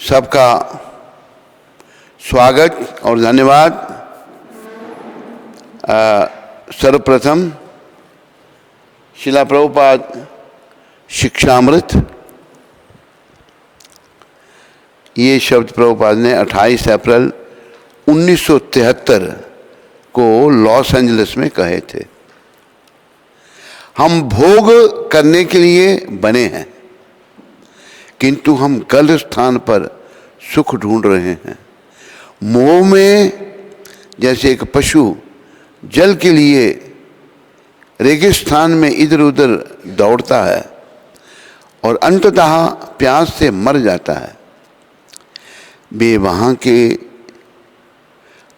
सबका स्वागत और धन्यवाद। सर्वप्रथम शिला प्रभुपाद शिक्षामृत, ये शब्द प्रभुपाद ने 28 अप्रैल 1973 को लॉस एंजलिस में कहे थे। हम भोग करने के लिए बने हैं, किंतु हम गलत स्थान पर सुख ढूंढ रहे हैं। मोह में जैसे एक पशु जल के लिए रेगिस्तान में इधर उधर दौड़ता है और अंततः प्यास से मर जाता है, वे वहाँ के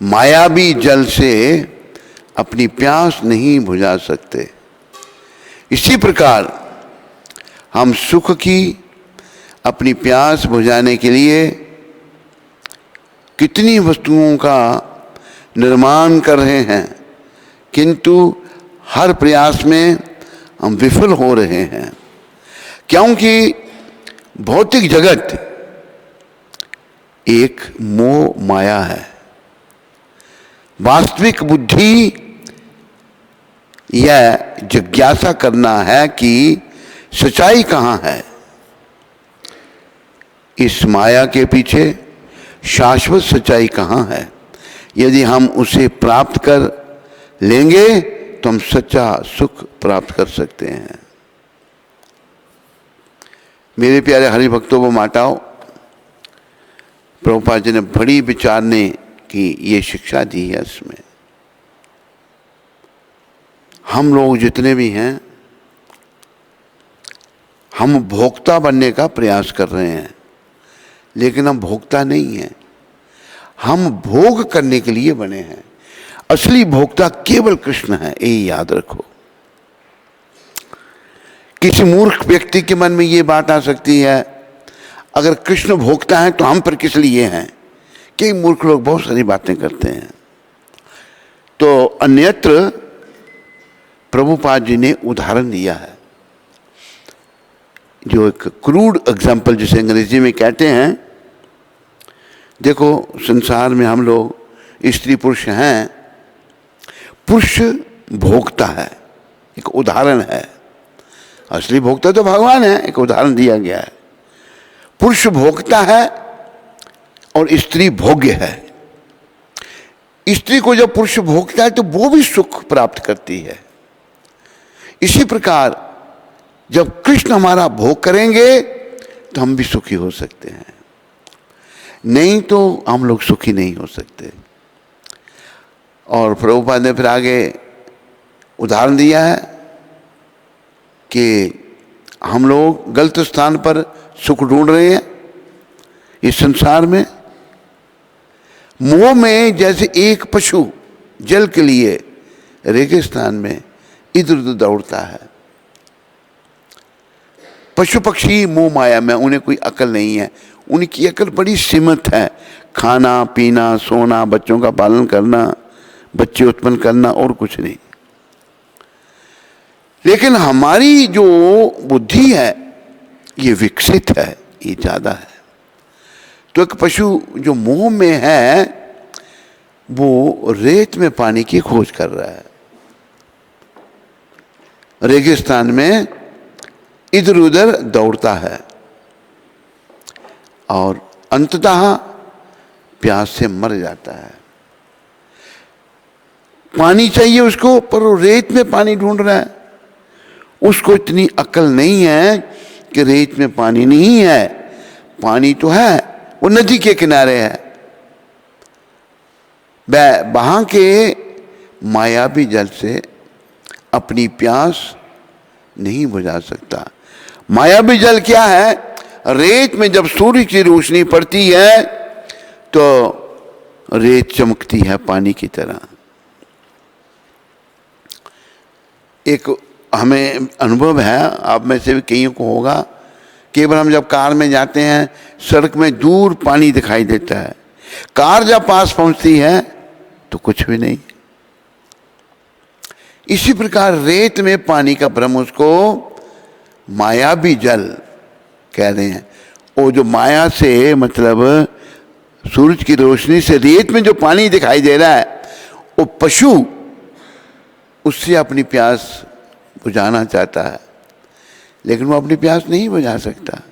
मायावी जल से अपनी प्यास नहीं बुझा सकते। इसी प्रकार हम सुख की अपनी प्यास बुझाने के लिए कितनी वस्तुओं का निर्माण कर रहे हैं, किंतु हर प्रयास में हम विफल हो रहे हैं, क्योंकि भौतिक जगत एक मोह माया है। वास्तविक बुद्धि यह जिज्ञासा करना है कि सच्चाई कहाँ है। इस माया के पीछे शाश्वत सच्चाई कहाँ है। यदि हम उसे प्राप्त कर लेंगे तो हम सच्चा सुख प्राप्त कर सकते हैं। मेरे प्यारे हरि भक्तों व माताओं, प्रभुपाद जी ने बड़ी विचारने की ये शिक्षा दी है। इसमें हम लोग जितने भी हैं, हम भोक्ता बनने का प्रयास कर रहे हैं, लेकिन हम भोक्ता नहीं हैं, हम भोग करने के लिए बने हैं। असली भोक्ता केवल कृष्ण है, ये याद रखो। किसी मूर्ख व्यक्ति के मन में ये बात आ सकती है, अगर कृष्ण भोक्ता है तो हम पर किस लिए हैं। कई मूर्ख लोग बहुत सारी बातें करते हैं। तो अन्यत्र प्रभुपाद जी ने उदाहरण दिया है, जो एक क्रूड एग्जाम्पल जिसे अंग्रेजी में कहते हैं। देखो, संसार में हम लोग स्त्री पुरुष हैं। पुरुष भोक्ता है, एक उदाहरण है। असली भोक्ता तो भगवान है, एक उदाहरण दिया गया है। पुरुष भोक्ता है और स्त्री भोग्य है। स्त्री को जब पुरुष भोगता है तो वो भी सुख प्राप्त करती है। इसी प्रकार जब कृष्ण हमारा भोग करेंगे तो हम भी सुखी हो सकते हैं, नहीं तो हम लोग सुखी नहीं हो सकते। और प्रभुपाद ने फिर आगे उदाहरण दिया है कि हम लोग गलत स्थान पर सुख ढूंढ रहे हैं। इस संसार में मोह में जैसे एक पशु जल के लिए रेगिस्तान में इधर उधर दौड़ता है। पशु पक्षी मोह माया में, उन्हें कोई अकल नहीं है। उनकी अकल बड़ी सीमित है। खाना पीना, सोना, बच्चों का पालन करना, बच्चे उत्पन्न करना, और कुछ नहीं। लेकिन हमारी जो बुद्धि है ये विकसित है, ये ज़्यादा है। तो एक पशु जो मोह में है वो रेत में पानी की खोज कर रहा है, रेगिस्तान में इधर उधर दौड़ता है और अंततः प्यास से मर जाता है। पानी चाहिए उसको, पर वो रेत में पानी ढूंढ रहा है। उसको इतनी अकल नहीं है कि रेत में पानी नहीं है, पानी तो है, वो नदी के किनारे है। वह वहाँ के मायावी जल से अपनी प्यास नहीं बुझा सकता। मायावी जल क्या है? रेत में जब सूर्य की रोशनी पड़ती है तो रेत चमकती है पानी की तरह। एक हमें अनुभव है, आप में से भी कईयों को होगा, केवल हम जब कार में जाते हैं, सड़क में दूर पानी दिखाई देता है। कार जब पास पहुंचती है तो कुछ भी नहीं। इसी प्रकार रेत में पानी का भ्रम, उसको मायावी जल कह रहे हैं। वो जो माया से, मतलब सूरज की रोशनी से रेत में जो पानी दिखाई दे रहा है, वो पशु उससे अपनी प्यास बुझाना चाहता है, लेकिन वो अपनी प्यास नहीं बुझा सकता।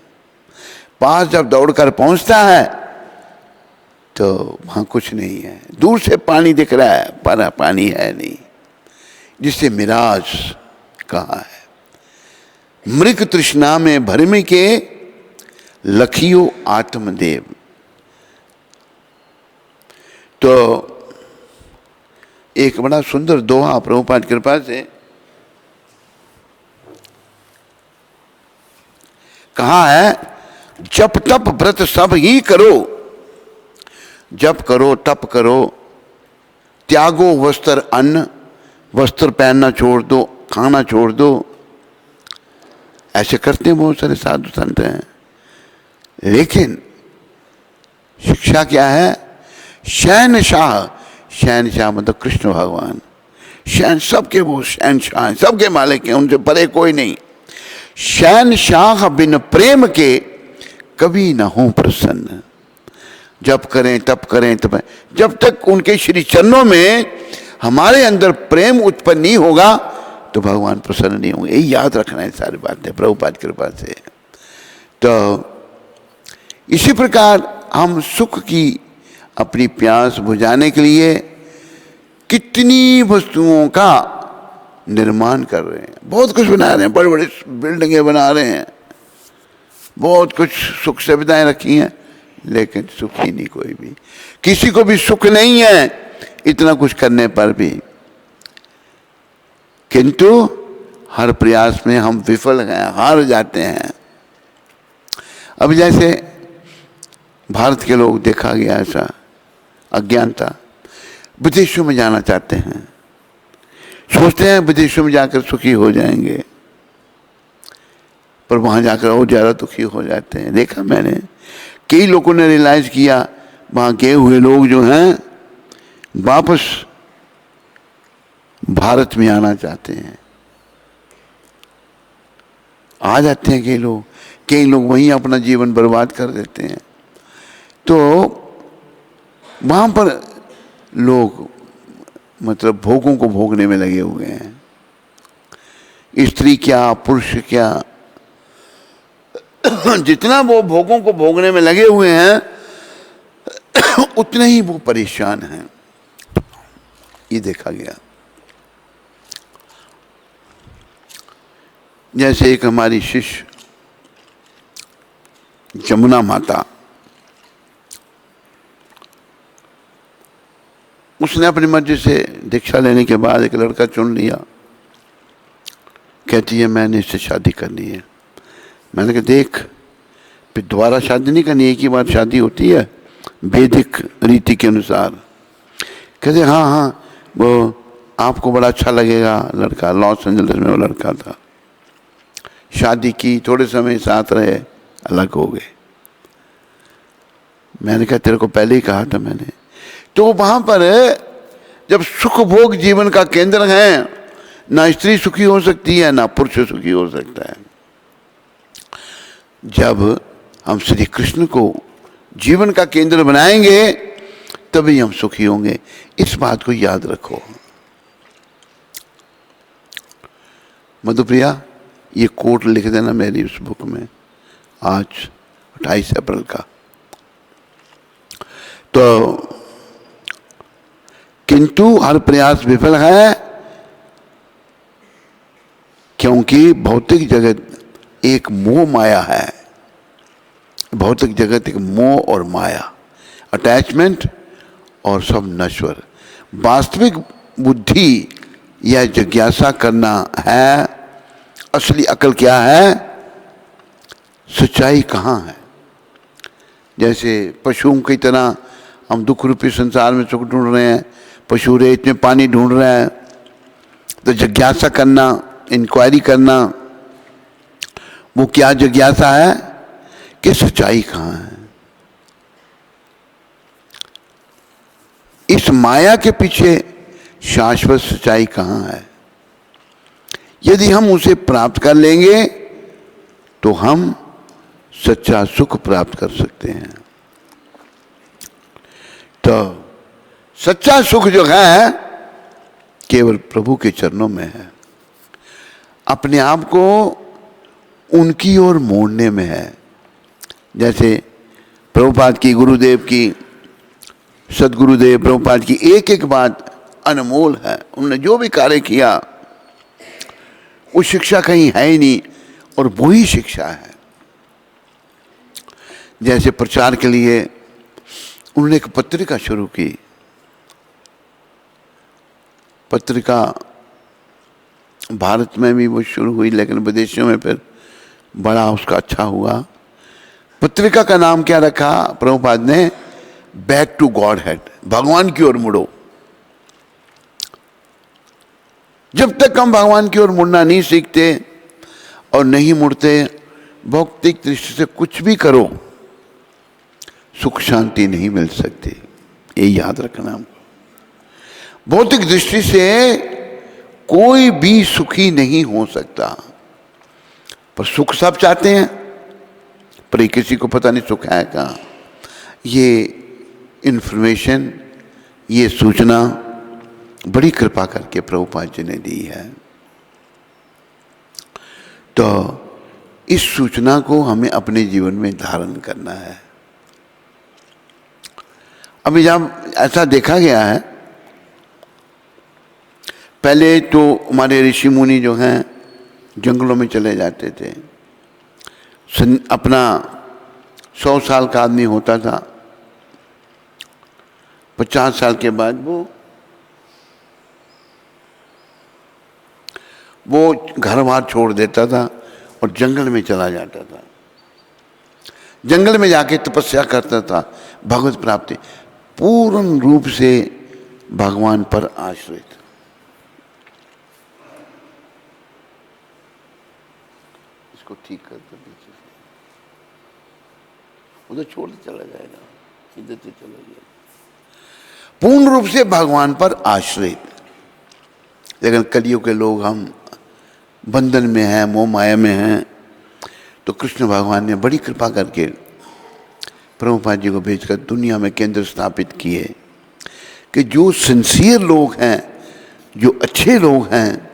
पास जब दौड़कर पहुंचता है तो वहां कुछ नहीं है, दूर से पानी दिख रहा है पर पानी है नहीं, जिसे मिराज कहा है। मृग तृष्णा में भरमी के लखियो आत्मदेव। तो एक बड़ा सुंदर दोहा प्रभुपाद की कृपा से कहा है, जप तप व्रत सब ही करो, जप करो तप करो, त्यागो वस्त्र अन्न, वस्त्र पहनना छोड़ दो, खाना छोड़ दो। ऐसे करते हैं बहुत सारे साधु संत हैं, लेकिन शिक्षा क्या है? शहनशाह, शहनशाह मतलब कृष्ण भगवान, शहन सबके वो शहनशाह हैं, सबके मालिक हैं, उनसे परे कोई नहीं। शहनशाह बिन प्रेम के कभी न हो प्रसन्न। जप करें तप करें तप, जब तक उनके श्री चरणों में हमारे अंदर प्रेम उत्पन्न नहीं होगा तो भगवान प्रसन्न नहीं होंगे। यही याद रखना है सारी बातें प्रभुपाद की कृपा से। तो इसी प्रकार हम सुख की अपनी प्यास बुझाने के लिए कितनी वस्तुओं का निर्माण कर रहे हैं, बहुत कुछ बना रहे हैं, बड़े बड़े बिल्डिंगें बना रहे हैं, बहुत कुछ सुख सुविधाएं रखी हैं, लेकिन सुखी नहीं कोई भी। किसी को भी सुख नहीं है इतना कुछ करने पर भी, किंतु हर प्रयास में हम विफल हैं, हार जाते हैं। अब जैसे भारत के लोग देखा गया ऐसा अज्ञानता, विदेशों में जाना चाहते हैं, सोचते हैं विदेशों में जाकर सुखी हो जाएंगे, पर वहां जाकर और ज्यादा दुखी हो जाते हैं। देखा मैंने, कई लोगों ने रियलाइज किया, वहां गए हुए लोग जो हैं वापस भारत में आना चाहते हैं, आ जाते हैं कई लोग वहीं अपना जीवन बर्बाद कर देते हैं। तो वहां पर लोग मतलब भोगों को भोगने में लगे हुए हैं, स्त्री क्या पुरुष क्या, जितना वो भोगों को भोगने में लगे हुए हैं उतने ही वो परेशान हैं, ये देखा गया। जैसे एक हमारी शिष्य जमुना माता, उसने अपनी मर्जी से दीक्षा लेने के बाद एक लड़का चुन लिया, कहती है मैंने इससे शादी करनी है। मैंने कहा देख, फिर दोबारा शादी नहीं करनी, एक ही बार शादी होती है वैदिक रीति के अनुसार। कहते हाँ हाँ वो आपको बड़ा अच्छा लगेगा लड़का, लॉस एंजलिस में वो लड़का था। शादी की, थोड़े समय साथ रहे, अलग हो गए। मैंने कहा तेरे को पहले ही कहा था मैंने। तो वहां पर जब सुख भोग जीवन का केंद्र है, ना स्त्री सुखी हो सकती है ना पुरुष सुखी हो सकता है। जब हम श्री कृष्ण को जीवन का केंद्र बनाएंगे तभी हम सुखी होंगे, इस बात को याद रखो। मधुप्रिया, ये कोट लिख देना मेरी उस बुक में, आज 28 अप्रैल का। तो किंतु हर प्रयास विफल है, क्योंकि भौतिक जगत एक मोह माया है। भौतिक जगत एक मोह और माया, अटैचमेंट और सब नश्वर। वास्तविक बुद्धि या जिज्ञासा करना है, असली अकल क्या है, सच्चाई कहाँ है। जैसे पशुओं की तरह हम दुख रूपी संसार में सुख ढूंढ रहे हैं, पशु रेत में पानी ढूंढ रहे हैं, तो जिज्ञासा करना, इंक्वायरी करना, वो क्या जिज्ञासा है कि सच्चाई कहाँ है। इस माया के पीछे शाश्वत सच्चाई कहाँ है। यदि हम उसे प्राप्त कर लेंगे तो हम सच्चा सुख प्राप्त कर सकते हैं। तो सच्चा सुख जो है केवल प्रभु के चरणों में है, अपने आप को उनकी ओर मोड़ने में है। जैसे प्रभुपाद की, गुरुदेव की, सदगुरुदेव प्रभुपाद की एक एक बात अनमोल है। उन्होंने जो भी कार्य किया वो शिक्षा कहीं है ही नहीं, और वही शिक्षा है। जैसे प्रचार के लिए उन्होंने एक पत्रिका शुरू की। पत्रिका भारत में भी वो शुरू हुई, लेकिन विदेशों में फिर बड़ा उसका अच्छा हुआ। पत्रिका का नाम क्या रखा प्रभुपाद ने? बैक टू गॉड हेड, भगवान की ओर मुड़ो। जब तक हम भगवान की ओर मुड़ना नहीं सीखते और नहीं मुड़ते, भौतिक दृष्टि से कुछ भी करो, सुख शांति नहीं मिल सकती। ये याद रखना हमको। भौतिक दृष्टि से कोई भी सुखी नहीं हो सकता, पर सुख सब चाहते हैं, पर ये किसी को पता नहीं सुख है कहाँ। ये इन्फॉर्मेशन, ये सूचना बड़ी कृपा करके प्रभुपाद जी ने दी है। तो इस सूचना को हमें अपने जीवन में धारण करना है। अभी जब ऐसा देखा गया है, पहले तो हमारे ऋषि मुनि जो हैं जंगलों में चले जाते थे। अपना 100 साल का आदमी होता था, 50 साल के बाद वो घर बार छोड़ देता था और जंगल में चला जाता था। जंगल में जाके तपस्या करता था, भगवत प्राप्ति, पूर्ण रूप से भगवान पर आश्रित। इसको ठीक कर दो पीछे से, उधर छोड़ के चला जाएगा, इधर से चला जाएगा। पूर्ण रूप से भगवान पर आश्रित। लेकिन कलियुग के लोग हम बंधन में हैं, मोह माया में हैं। तो कृष्ण भगवान ने बड़ी कृपा करके प्रभुपाद जी को भेजकर दुनिया में केंद्र स्थापित किए कि जो सिंसियर लोग हैं, जो अच्छे लोग हैं,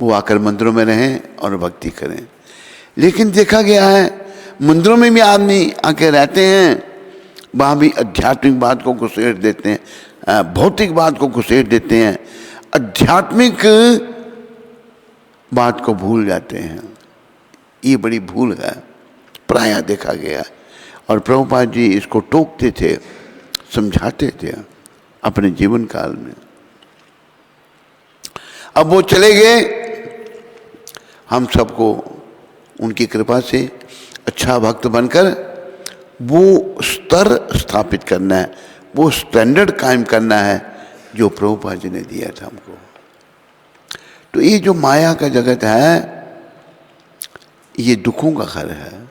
वो आकर मंदिरों में रहें और भक्ति करें। लेकिन देखा गया है मंदिरों में भी आदमी आके रहते हैं, वहाँ भी आध्यात्मिक बात को घुसेड़ देते हैं, भौतिक बात को घुसेड़ देते हैं, आध्यात्मिक बात को भूल जाते हैं। ये बड़ी भूल है, प्रायः देखा गया। और प्रभुपाद जी इसको टोकते थे, समझाते थे अपने जीवन काल में। अब वो चले गए, हम सबको उनकी कृपा से अच्छा भक्त बनकर वो स्तर स्थापित करना है, वो स्टैंडर्ड कायम करना है जो प्रभुपाद जी ने दिया था हमको। तो ये जो माया का जगत है, ये दुखों का घर है।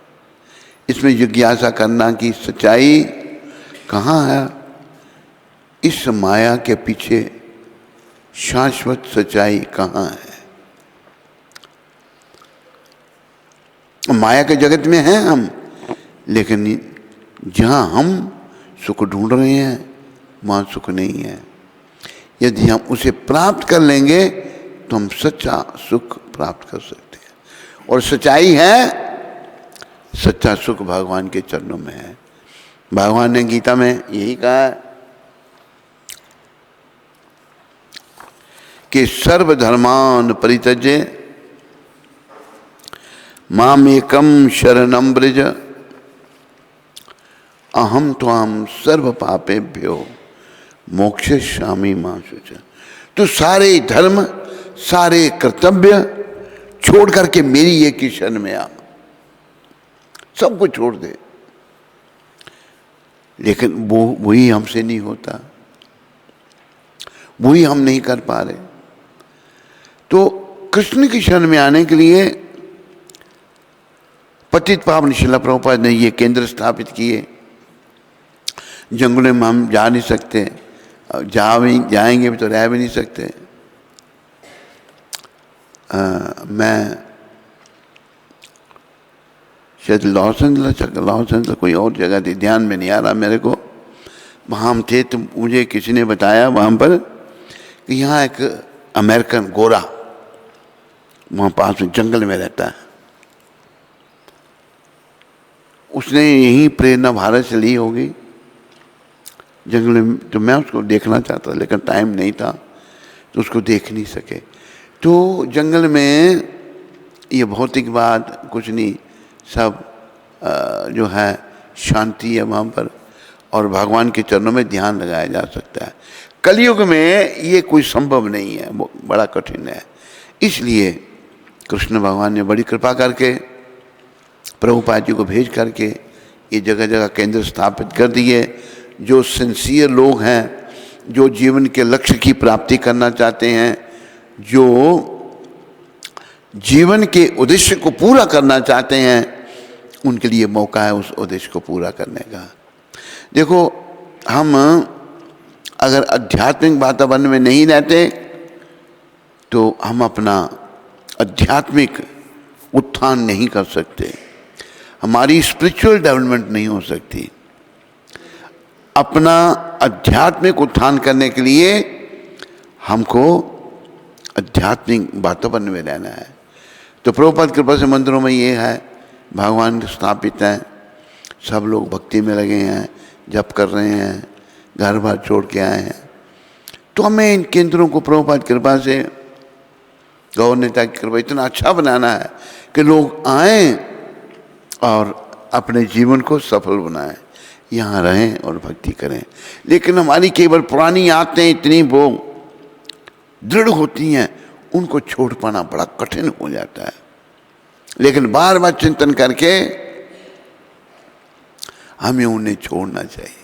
इसमें जिज्ञासा करना कि सच्चाई कहाँ है, इस माया के पीछे शाश्वत सच्चाई कहाँ है। माया के जगत में हैं हम, लेकिन जहाँ हम सुख ढूंढ रहे हैं वहाँ सुख नहीं है। यदि हम उसे प्राप्त कर लेंगे तो हम सच्चा सुख प्राप्त कर सकते हैं। और सच्चाई है, सच्चा सुख भगवान के चरणों में है। भगवान ने गीता में यही कहा है कि सर्वधर्मान परित्यज्य माम एकम शरणम ब्रज अहम त्वाम सर्व पापेभ्यो मोक्षयिष्यामि मा शुचः। तो सारे धर्म, सारे कर्तव्य छोड़ करके मेरी एक ही शरण में आ, सब कुछ छोड़ दे। लेकिन वही हमसे नहीं होता, वही हम नहीं कर पा रहे। तो कृष्ण की शरण में आने के लिए पतित पावन श्रील प्रभुपाद ने ये केंद्र स्थापित किए। जंगलों में हम जा नहीं सकते, जाएंगे भी तो रह भी नहीं सकते। मैं शायद लॉस एंजल्स कोई और जगह थी, ध्यान में नहीं आ रहा मेरे को। वहाँ हम थे तो मुझे किसी ने बताया वहाँ पर कि यहाँ एक अमेरिकन गोरा वहाँ पास में जंगल में रहता है, उसने यही प्रेरणा भारत से ली होगी जंगल में। तो मैं उसको देखना चाहता था लेकिन टाइम नहीं था तो उसको देख नहीं सके। तो जंगल में ये भौतिकवाद कुछ नहीं, सब जो है शांति है वहाँ पर और भगवान के चरणों में ध्यान लगाया जा सकता है। कलयुग में ये कोई संभव नहीं है, बड़ा कठिन है। इसलिए कृष्ण भगवान ने बड़ी कृपा करके प्रभुपाद जी को भेज करके ये जगह जगह केंद्र स्थापित कर दिए। जो सिंसियर लोग हैं, जो जीवन के लक्ष्य की प्राप्ति करना चाहते हैं, जो जीवन के उद्देश्य को पूरा करना चाहते हैं, उनके लिए मौका है उस उद्देश्य को पूरा करने का। देखो, हम अगर आध्यात्मिक वातावरण में नहीं रहते तो हम अपना आध्यात्मिक उत्थान नहीं कर सकते, हमारी स्पिरिचुअल डेवलपमेंट नहीं हो सकती। अपना आध्यात्मिक उत्थान करने के लिए हमको आध्यात्मिक वातावरण में रहना है। तो प्रभुपाद कृपा से मंदिरों में ये है, भगवान स्थापित हैं, सब लोग भक्ति में लगे हैं, जप कर रहे हैं, घर बार छोड़ के आए हैं। तो हमें इन केंद्रों को प्रभुपाद कृपा से, गौर नेता की कृपा इतना अच्छा बनाना है कि लोग आएं और अपने जीवन को सफल बनाएं, यहाँ रहें और भक्ति करें। लेकिन हमारी केवल पुरानी आदतें इतनी वो दृढ़ होती हैं, उनको छोड़ पाना बड़ा कठिन हो जाता है। लेकिन बार बार चिंतन करके हमें उन्हें छोड़ना चाहिए।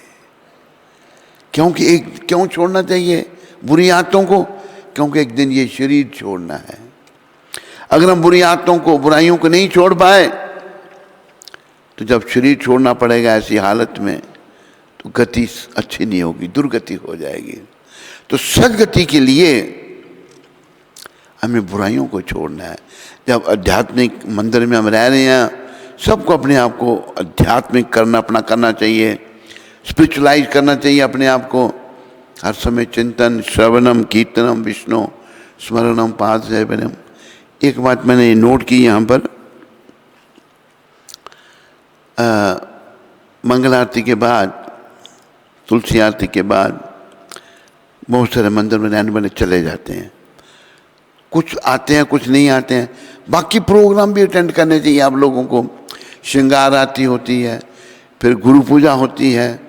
क्यों छोड़ना चाहिए बुरी आदतों को? क्योंकि एक दिन ये शरीर छोड़ना है। अगर हम बुरी आदतों को, बुराइयों को नहीं छोड़ पाए तो जब शरीर छोड़ना पड़ेगा ऐसी हालत में तो गति अच्छी नहीं होगी, दुर्गति हो जाएगी। तो सदगति के लिए हमें बुराइयों को छोड़ना है। जब आध्यात्मिक मंदिर में हम रह रहे हैं, सबको अपने आप को आध्यात्मिक करना चाहिए, स्पिरिचुअलाइज करना चाहिए अपने आप को। हर समय चिंतन, श्रवणम, कीर्तनम, विष्णु स्मरणम, पाद सेवनम। एक बात मैंने नोट की यहाँ पर, मंगल आरती के बाद, तुलसी आरती के बाद बहुत सारे मंदिर में रहने वाले चले जाते हैं। कुछ आते हैं, कुछ नहीं आते हैं। बाकी प्रोग्राम भी अटेंड करने चाहिए आप लोगों को। श्रृंगार आरती होती है, फिर गुरु पूजा होती है,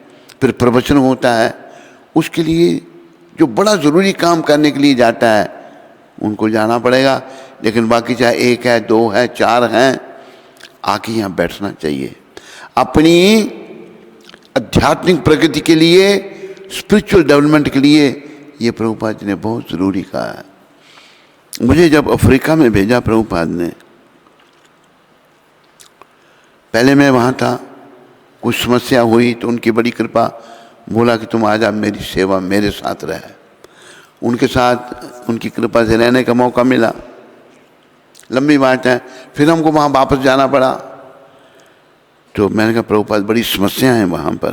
फिर प्रवचन होता है। उसके लिए जो बड़ा ज़रूरी काम करने के लिए जाता है उनको जाना पड़ेगा। लेकिन बाकी चाहे एक है, दो है, चार हैं, आके यहाँ बैठना चाहिए। अपनी आध्यात्मिक प्रगति के लिए, स्पिरिचुअल डेवलपमेंट के लिए ये प्रभुपाद जी ने बहुत ज़रूरी कहा है। मुझे जब अफ्रीका में भेजा प्रभुपाद ने, पहले मैं वहाँ था, कुछ समस्या हुई तो उनकी बड़ी कृपा, बोला कि तुम आज मेरी सेवा मेरे साथ रहे। उनके साथ उनकी कृपा से रहने का मौका मिला। लंबी बात है, फिर हमको वहाँ वापस जाना पड़ा। तो मैंने कहा प्रभुपाद बड़ी समस्या है वहाँ पर।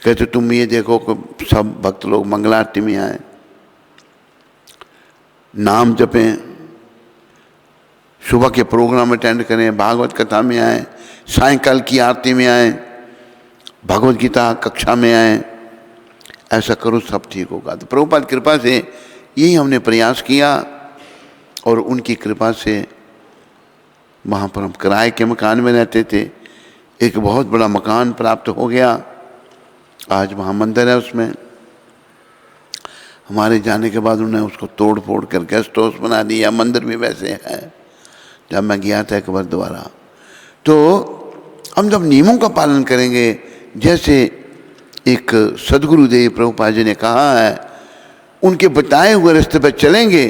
कहते तुम ये देखो कि सब भक्त लोग मंगला आरती में आए, नाम जपें, सुबह के प्रोग्राम अटेंड करें, भागवत कथा में आए, सायंकाल की आरती में आए, भगवत गीता कक्षा में आए। ऐसा करो सब ठीक होगा। तो प्रभुपाद कृपा से यही हमने प्रयास किया और उनकी कृपा से वहाँ पर हम किराए के मकान में रहते थे। एक बहुत बड़ा मकान प्राप्त हो गया। आज वहाँ मंदिर है, उसमें हमारे जाने के बाद उन्होंने उसको तोड़ फोड़ कर गेस्ट हाउस बना दिया। मंदिर भी वैसे है जब मैं गया था एक बार दोबारा। तो हम जब नियमों का पालन करेंगे, जैसे एक सदगुरुदेव प्रभुपाद जी ने कहा है, उनके बताए हुए रास्ते पर चलेंगे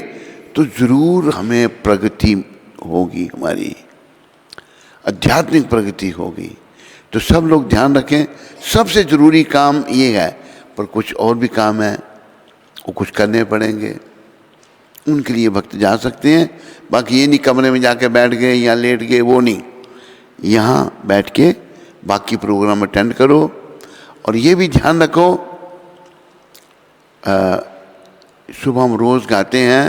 तो ज़रूर हमें प्रगति होगी, हमारी आध्यात्मिक प्रगति होगी। तो सब लोग ध्यान रखें, सबसे ज़रूरी काम ये है, पर कुछ और भी काम है वो कुछ करने पड़ेंगे। उनके लिए भक्त जा सकते हैं, बाकी ये नहीं कमरे में जाके बैठ गए या लेट गए, वो नहीं। यहाँ बैठ के बाकी प्रोग्राम अटेंड करो। और ये भी ध्यान रखो, सुबह हम रोज गाते हैं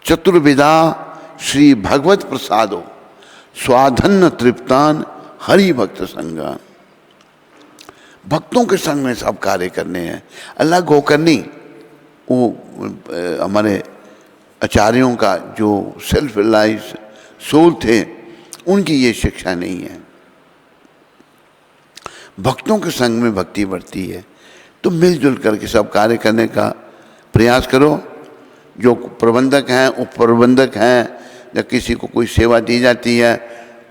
चतुर्विधा श्री भगवत प्रसादो स्वाधन्न तृप्तान हरि भक्त संगान। भक्तों के संग में सब कार्य करने हैं, अलग होकर नहीं। वो हमारे आचार्यों का जो सेल्फ रियलाइज सोल थे, उनकी ये शिक्षा नहीं है। भक्तों के संग में भक्ति बढ़ती है। तो मिलजुल करके सब कार्य करने का प्रयास करो। जो प्रबंधक हैं, उप प्रबंधक हैं, या किसी को कोई सेवा दी जाती है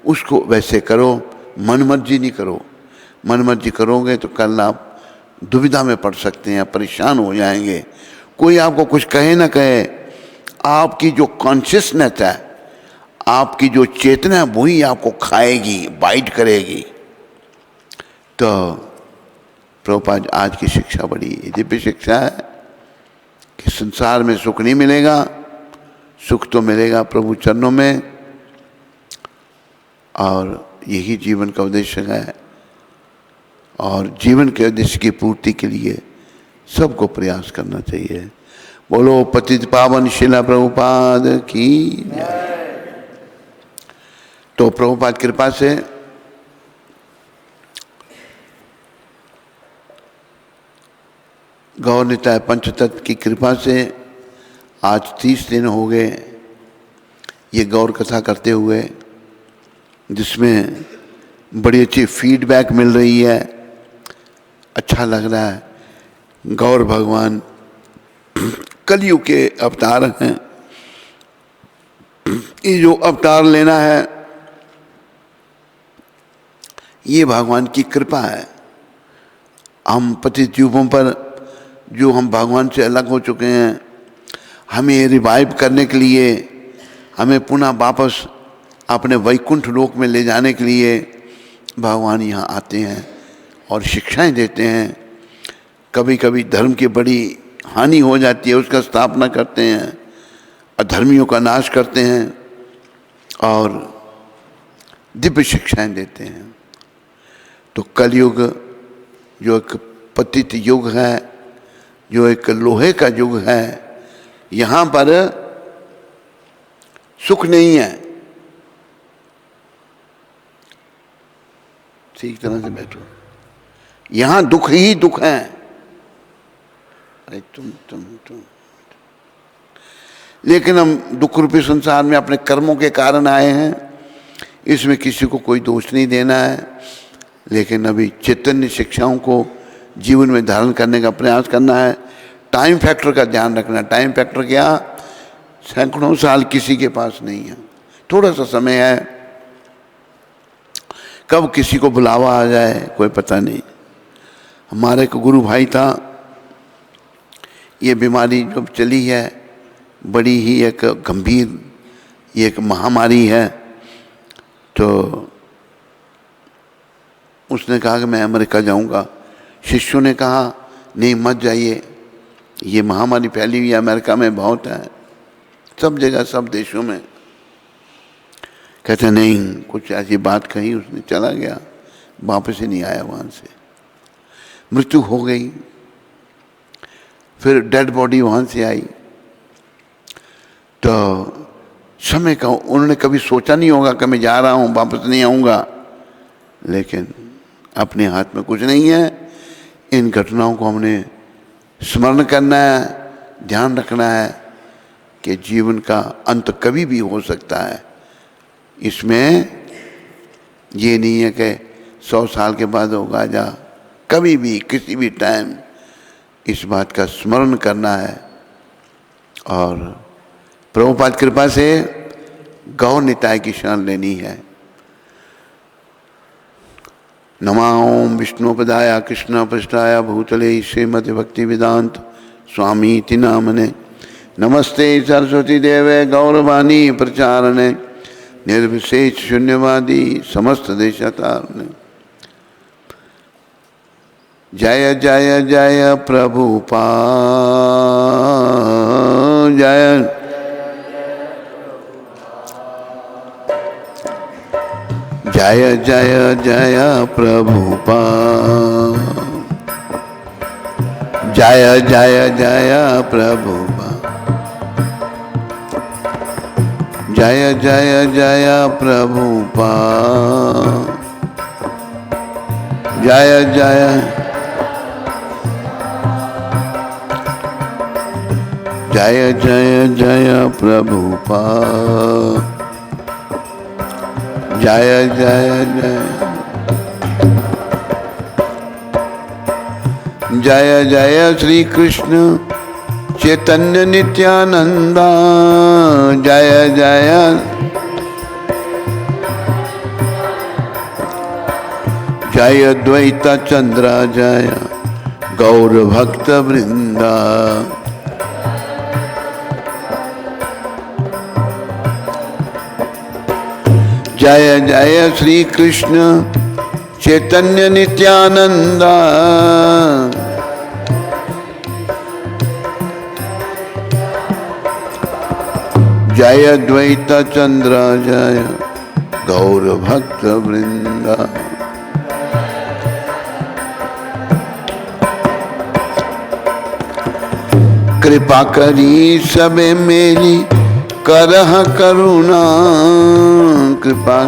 उसको वैसे करो, मनमर्जी नहीं करो। मनमर्जी करोगे तो कल आप दुविधा में पड़ सकते हैं, परेशान हो जाएंगे। कोई आपको कुछ कहे ना कहे, आपकी जो कॉन्शियसनेस है, आपकी जो चेतना है, वही आपको खाएगी, बाइट करेगी। तो प्रभुपाद आज की शिक्षा बड़ी दिव्य शिक्षा है कि संसार में सुख नहीं मिलेगा, सुख तो मिलेगा प्रभु चरणों में। और यही जीवन का उद्देश्य है। और जीवन के उद्देश्य की पूर्ति के लिए सबको प्रयास करना चाहिए। बोलो पतित पावन शिला प्रभुपाद की जय। तो प्रभुपाद कृपा से गौर निताय पंचतत्व की कृपा से आज 30 दिन हो गए ये गौर कथा करते हुए, जिसमें बड़ी अच्छी फीडबैक मिल रही है, अच्छा लग रहा है। गौर भगवान कलयुग के अवतार हैं। ये जो अवतार लेना है ये भगवान की कृपा है। हम पतित युगों पर जो हम भगवान से अलग हो चुके हैं, हमें रिवाइव करने के लिए, हमें पुनः वापस अपने वैकुंठ लोक में ले जाने के लिए भगवान यहाँ आते हैं और शिक्षाएं देते हैं। कभी कभी धर्म की बड़ी हानि हो जाती है, उसका स्थापना करते हैं, अधर्मियों का नाश करते हैं और दिव्य शिक्षाएं देते हैं। तो कलयुग जो एक पतित युग है, जो एक लोहे का युग है, यहाँ पर सुख नहीं है। ठीक तरह से बैठो, यहाँ दुख ही दुख है। अरे तुम लेकिन हम दुख रूपी संसार में अपने कर्मों के कारण आए हैं, इसमें किसी को कोई दोष नहीं देना है। लेकिन अभी चैतन्य शिक्षाओं को जीवन में धारण करने का प्रयास करना है। टाइम फैक्टर का ध्यान रखना। टाइम फैक्टर क्या, सैकड़ों साल किसी के पास नहीं है, थोड़ा सा समय है, कब किसी को बुलावा आ जाए कोई पता नहीं। हमारे एक गुरु भाई था, ये बीमारी जब चली है बड़ी ही एक गंभीर, ये एक महामारी है, तो उसने कहा कि मैं अमेरिका जाऊंगा। शिष्यों ने कहा नहीं मत जाइए, ये महामारी फैली हुई है, अमेरिका में बहुत है, सब जगह सब देशों में। कहते नहीं, कुछ ऐसी बात कही, उसने चला गया, वापस ही नहीं आया वहाँ से, मृत्यु हो गई। फिर डेड बॉडी वहाँ से आई। तो समय का उन्होंने कभी सोचा नहीं होगा कि मैं जा रहा हूँ वापस नहीं आऊँगा, लेकिन अपने हाथ में कुछ नहीं है। इन घटनाओं को हमने स्मरण करना है, ध्यान रखना है कि जीवन का अंत कभी भी हो सकता है। इसमें ये नहीं है कि 100 साल के बाद होगा, जा कभी भी किसी भी टाइम इस बात का स्मरण करना है। और प्रभुपाद कृपा से गौर निताय की शरण लेनी है। नमाओं विष्णुपदाय कृष्णपृष्ठाय भूतले श्रीमद् भक्ति वेदांत स्वामी इति नामने। नमस्ते सरस्वती देवे गौरवाणी प्रचारणे निर्विशेष शून्यवादी समस्त देशतारणे। जय जय जय प्रभुपाद जय। जय जय जय प्रभुपाद, जय जय जय प्रभुपाद, जय जय जय प्रभुपाद, जय जय जय जय जय प्रभुपाद, जय जय जय जय जय श्री कृष्ण चैतन्य नित्यानंद, जय जय जय द्वैत चंद्र, जय गौर भक्त वृंदा, जय जय श्री कृष्ण चैतन्य नित्यानंद, जय द्वैत चंद्र, जय गौर भक्त वृंदा। कृपा करी सबे मेरी करह करुणा, कृपा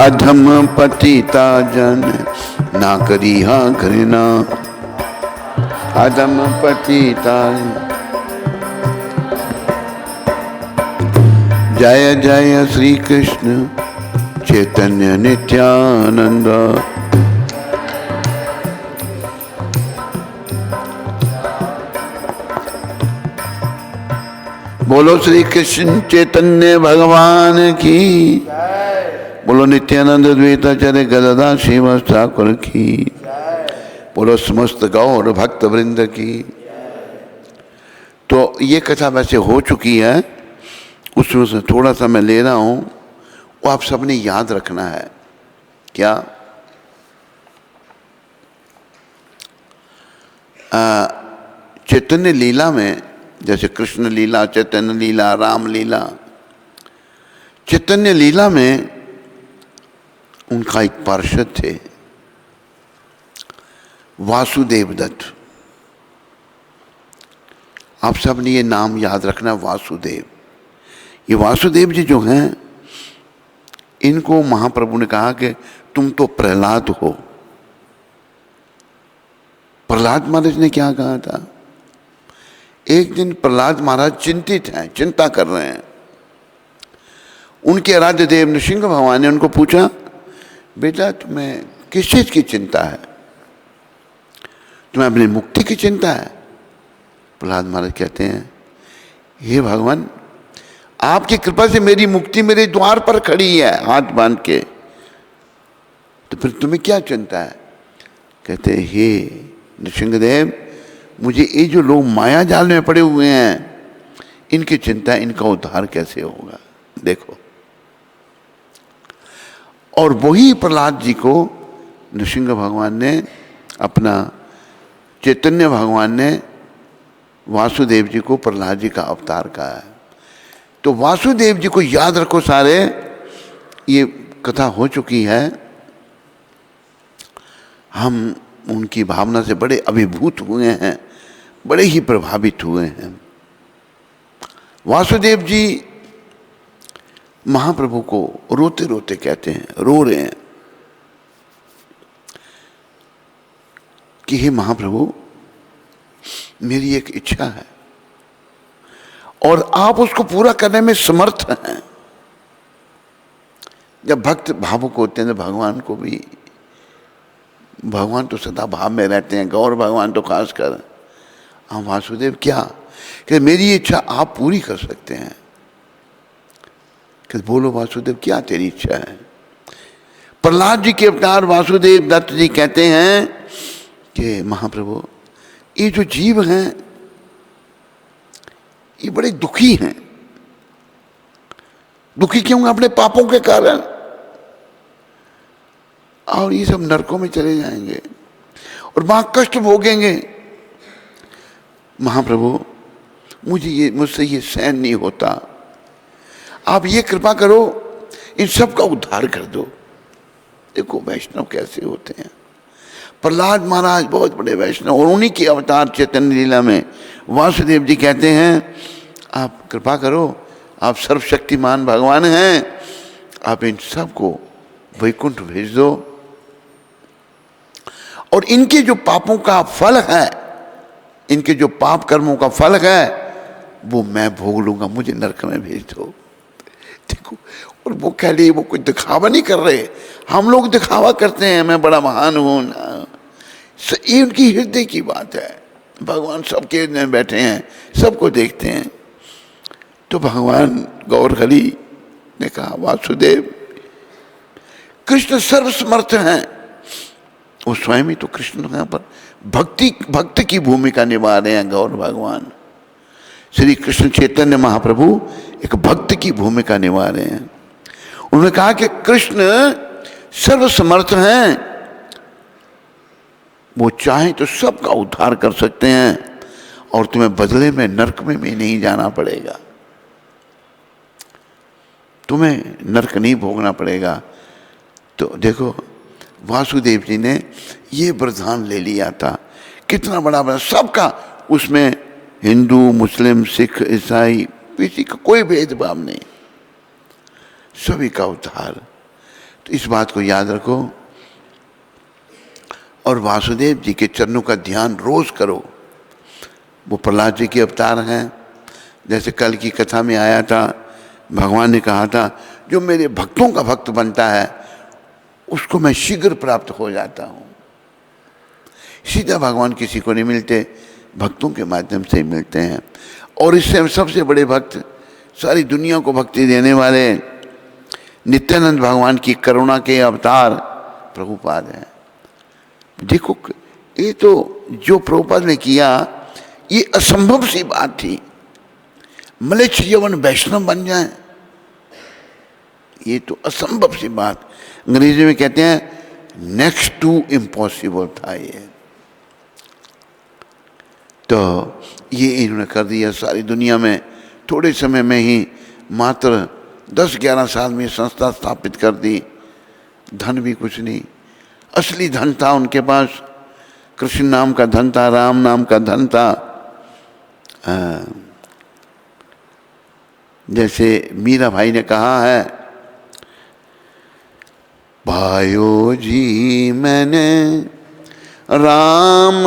अधम पतिता जन ना करिहा घृणा, अधम पतिता। जय जय श्री कृष्ण चैतन्य नित्यानंद, बोलो श्री कृष्ण चैतन्य भगवान की, बोलो नित्यानंद द्वैताचार्य गदाधर श्रीवास ठाकुर की, बोलो समस्त गौर भक्त वृंद की। तो ये कथा वैसे हो चुकी है, उसमें से थोड़ा सा मैं ले रहा हूँ, वो आप सबने याद रखना है। क्या चैतन्य लीला में, जैसे कृष्ण लीला, चैतन्य लीला, राम लीला, चैतन्य लीला में उनका एक पार्षद थे वासुदेव दत्त। आप सब ने ये नाम याद रखना, वासुदेव। ये वासुदेव जी जो हैं, इनको महाप्रभु ने कहा कि तुम तो प्रहलाद हो। प्रहलाद महाराज ने क्या कहा था? एक दिन प्रहलाद महाराज चिंतित हैं, चिंता कर रहे हैं। उनके आराध्य देव नृसिंह भगवान ने उनको पूछा, बेटा तुम्हें किस चीज की चिंता है? तुम्हें अपनी मुक्ति की चिंता है? प्रहलाद महाराज कहते हैं, हे भगवान, आपकी कृपा से मेरी मुक्ति मेरे द्वार पर खड़ी है हाथ बांध के, तो फिर तुम्हें क्या चिंता है? कहते, हे नृसिंहदेव, मुझे ये जो लोग माया जाल में पड़े हुए हैं, इनकी चिंता, इनका उद्धार कैसे होगा? देखो। और वही प्रहलाद जी को नृसिंह भगवान ने, अपना चैतन्य भगवान ने वासुदेव जी को प्रहलाद जी का अवतार कहा है। तो वासुदेव जी को याद रखो सारे, ये कथा हो चुकी है। हम उनकी भावना से बड़े अभिभूत हुए हैं, बड़े ही प्रभावित हुए हैं। वासुदेव जी महाप्रभु को रोते रोते कहते हैं, रो रहे हैं कि हे महाप्रभु, मेरी एक इच्छा है और आप उसको पूरा करने में समर्थ हैं। जब भक्त भावुक होते हैं तो भगवान को भी, भगवान तो सदा भाव में रहते हैं, गौर भगवान तो खास कर। हाँ वासुदेव, क्या कि मेरी इच्छा आप पूरी कर सकते हैं? कि बोलो वासुदेव, क्या तेरी इच्छा है? प्रहलाद जी के अवतार वासुदेव दत्त जी कहते हैं कि महाप्रभु, ये जो जीव हैं ये बड़े दुखी हैं। दुखी क्यों? अपने पापों के कारण, और ये सब नरकों में चले जाएंगे और वहां कष्ट भोगेंगे। महाप्रभु, मुझसे ये सहन नहीं होता, आप ये कृपा करो, इन सब का उद्धार कर दो। देखो वैष्णव कैसे होते हैं। प्रहलाद महाराज बहुत बड़े वैष्णव, और उन्हीं के अवतार चैतन्य लीला में वासुदेव जी कहते हैं आप कृपा करो, आप सर्वशक्तिमान भगवान हैं, आप इन सब को वैकुंठ भेज दो, और इनके जो पापों का फल है, इनके जो पाप कर्मों का फल है, वो मैं भोग लूंगा, मुझे नरक में भेज दो। देखो, और वो कह रही, वो कोई दिखावा नहीं कर रहे। हम लोग दिखावा करते हैं, मैं बड़ा महान हूं ना, ये उनकी हृदय की बात है। भगवान सबके हृदय में बैठे हैं, सबको देखते हैं। तो भगवान गौर हरि ने कहा वासुदेव, कृष्ण सर्वसमर्थ हैं, वो स्वयं ही तो कृष्ण यहाँ पर भक्त की भूमिका निभा रहे हैं। गौर भगवान श्री कृष्ण चैतन्य महाप्रभु एक भक्त की भूमिका निभा रहे हैं। उन्होंने कहा कि कृष्ण सर्वसमर्थ हैं, वो चाहे तो सबका उद्धार कर सकते हैं, और तुम्हें बदले में नरक में भी नहीं जाना पड़ेगा, तुम्हें नरक नहीं भोगना पड़ेगा। तो देखो वासुदेव जी ने ये वरदान ले लिया था, कितना बड़ा सबका, उसमें हिंदू मुस्लिम सिख ईसाई किसी का कोई भेदभाव नहीं, सभी का उद्धार। तो इस बात को याद रखो, और वासुदेव जी के चरणों का ध्यान रोज करो। वो प्रहलाद जी के अवतार हैं, जैसे कल की कथा में आया था, भगवान ने कहा था जो मेरे भक्तों का भक्त बनता है उसको मैं शीघ्र प्राप्त हो जाता हूँ। सीधा भगवान किसी को नहीं मिलते, भक्तों के माध्यम से ही मिलते हैं। और इससे सबसे बड़े भक्त, सारी दुनिया को भक्ति देने वाले नित्यानंद भगवान की करुणा के अवतार प्रभुपाद हैं। देखो ये तो जो प्रभुपाद ने किया, ये असंभव सी बात थी, मलेच्छ यवन वैष्णव बन जाए, ये तो असंभव सी बात, अंग्रेजी में कहते हैं नेक्स्ट टू इम्पॉसिबल था ये। तो ये इन्होंने कर दिया सारी दुनिया में, थोड़े समय में ही, मात्र 10-11 साल में संस्था स्थापित कर दी। धन भी कुछ नहीं, असली धन था उनके पास, कृष्ण नाम का धन था, राम नाम का धन था। जैसे मीरा भाई ने कहा है, भाइयों जी मैंने राम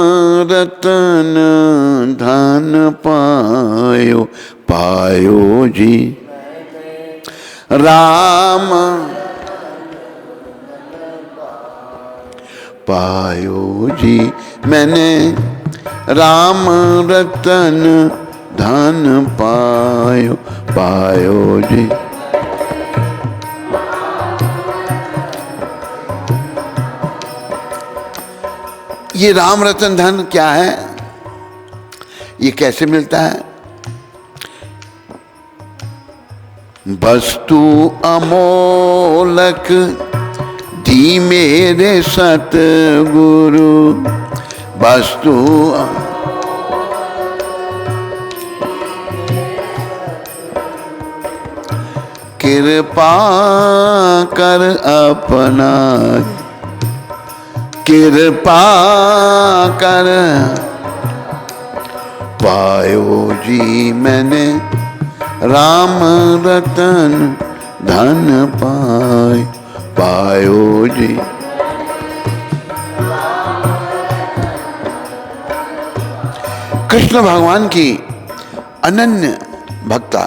रतन धन पायो, पायो जी राम पायो जी मैंने राम रतन धन पायो, पायो जी। ये राम रतन धन क्या है, ये कैसे मिलता है? वस्तु अमोलक दी मेरे सतगुरु, वस्तु कृपा कर अपना, कृपा कर पायो जी मैंने राम रतन धन पायो, पायो जी। कृष्ण भगवान की अनन्य भक्ता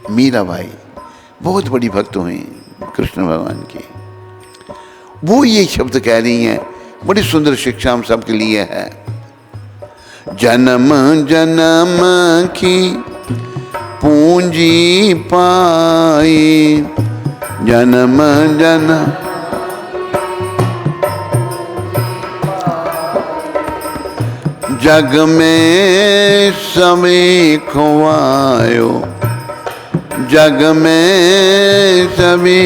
मीराबाई बहुत बड़ी भक्त हुई कृष्ण भगवान की। वो ये शब्द कह रही हैं, बड़ी सुंदर शिक्षा हम सबके लिए है। जन्म जन्म की पूंजी पाई, जन्म जन्म जग में सभी खुआयो, जग में सभी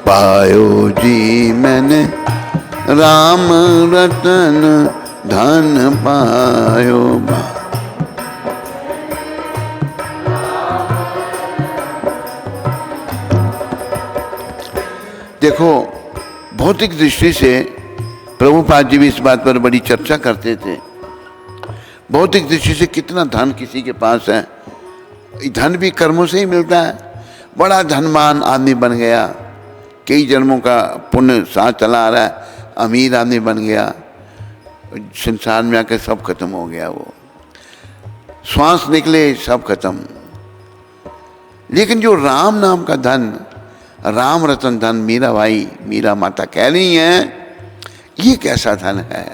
पायो जी मैंने राम रतन धन पायो। देखो, भौतिक दृष्टि से प्रभुपाद जी भी इस बात पर बड़ी चर्चा करते थे। भौतिक दृष्टि से कितना धन किसी के पास है, धन भी कर्मों से ही मिलता है। बड़ा धनवान आदमी बन गया, कई जन्मों का पुण्य साथ चला आ रहा है, अमीर आदमी बन गया, संसार में आकर सब खत्म हो गया, वो श्वास निकले सब खत्म। लेकिन जो राम नाम का धन, राम रतन धन, मीरा भाई, मीरा माता कह रही हैं, ये कैसा धन है?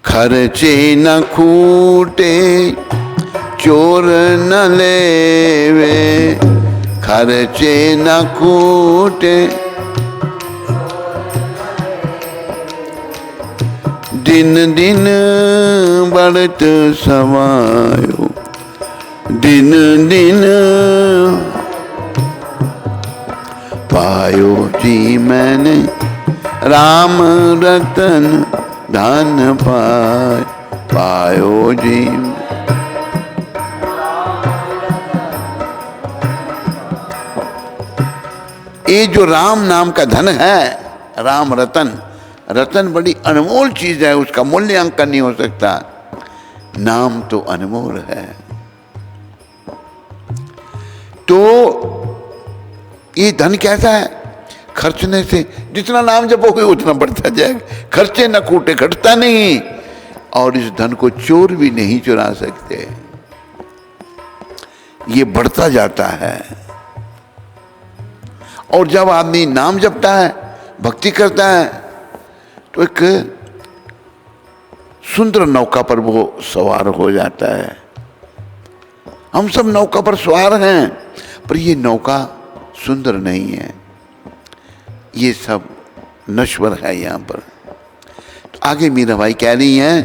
खर्चे न खूटे चोर न लेवे, खर्चे न खूटे दिन दिन बढ़त समायो, दिन दिन पायो जी मैंने राम रतन धन पायो जी। ये जो राम नाम का धन है, राम रतन, रतन बड़ी अनमोल चीज है, उसका मूल्यांकन नहीं हो सकता। नाम तो अनमोल है। तो ये धन कैसा है? खर्चने से जितना नाम जपोगे उतना बढ़ता जाएगा। खर्चे न कूटे, घटता नहीं, और इस धन को चोर भी नहीं चुरा सकते, ये बढ़ता जाता है। और जब आदमी नाम जपता है, भक्ति करता है, तो एक सुंदर नौका पर वो सवार हो जाता है। हम सब नौका पर सवार हैं, पर ये नौका सुंदर नहीं है, ये सब नश्वर है यहाँ पर। तो आगे मीरा भाई कह रही हैं,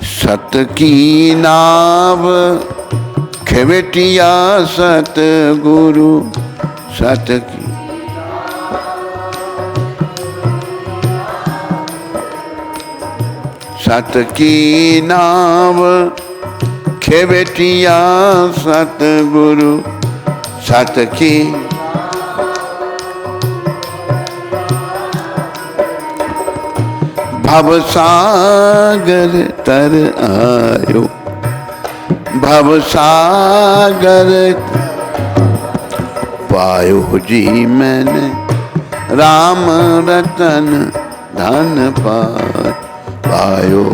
सत की नाव खेवेटिया सत गुरु, सत की सत की नाव खेवेटिया सत गुरु, सत की भवसागर तर आयो, भवसागर पायो जी मैंने राम रतन धन पायो।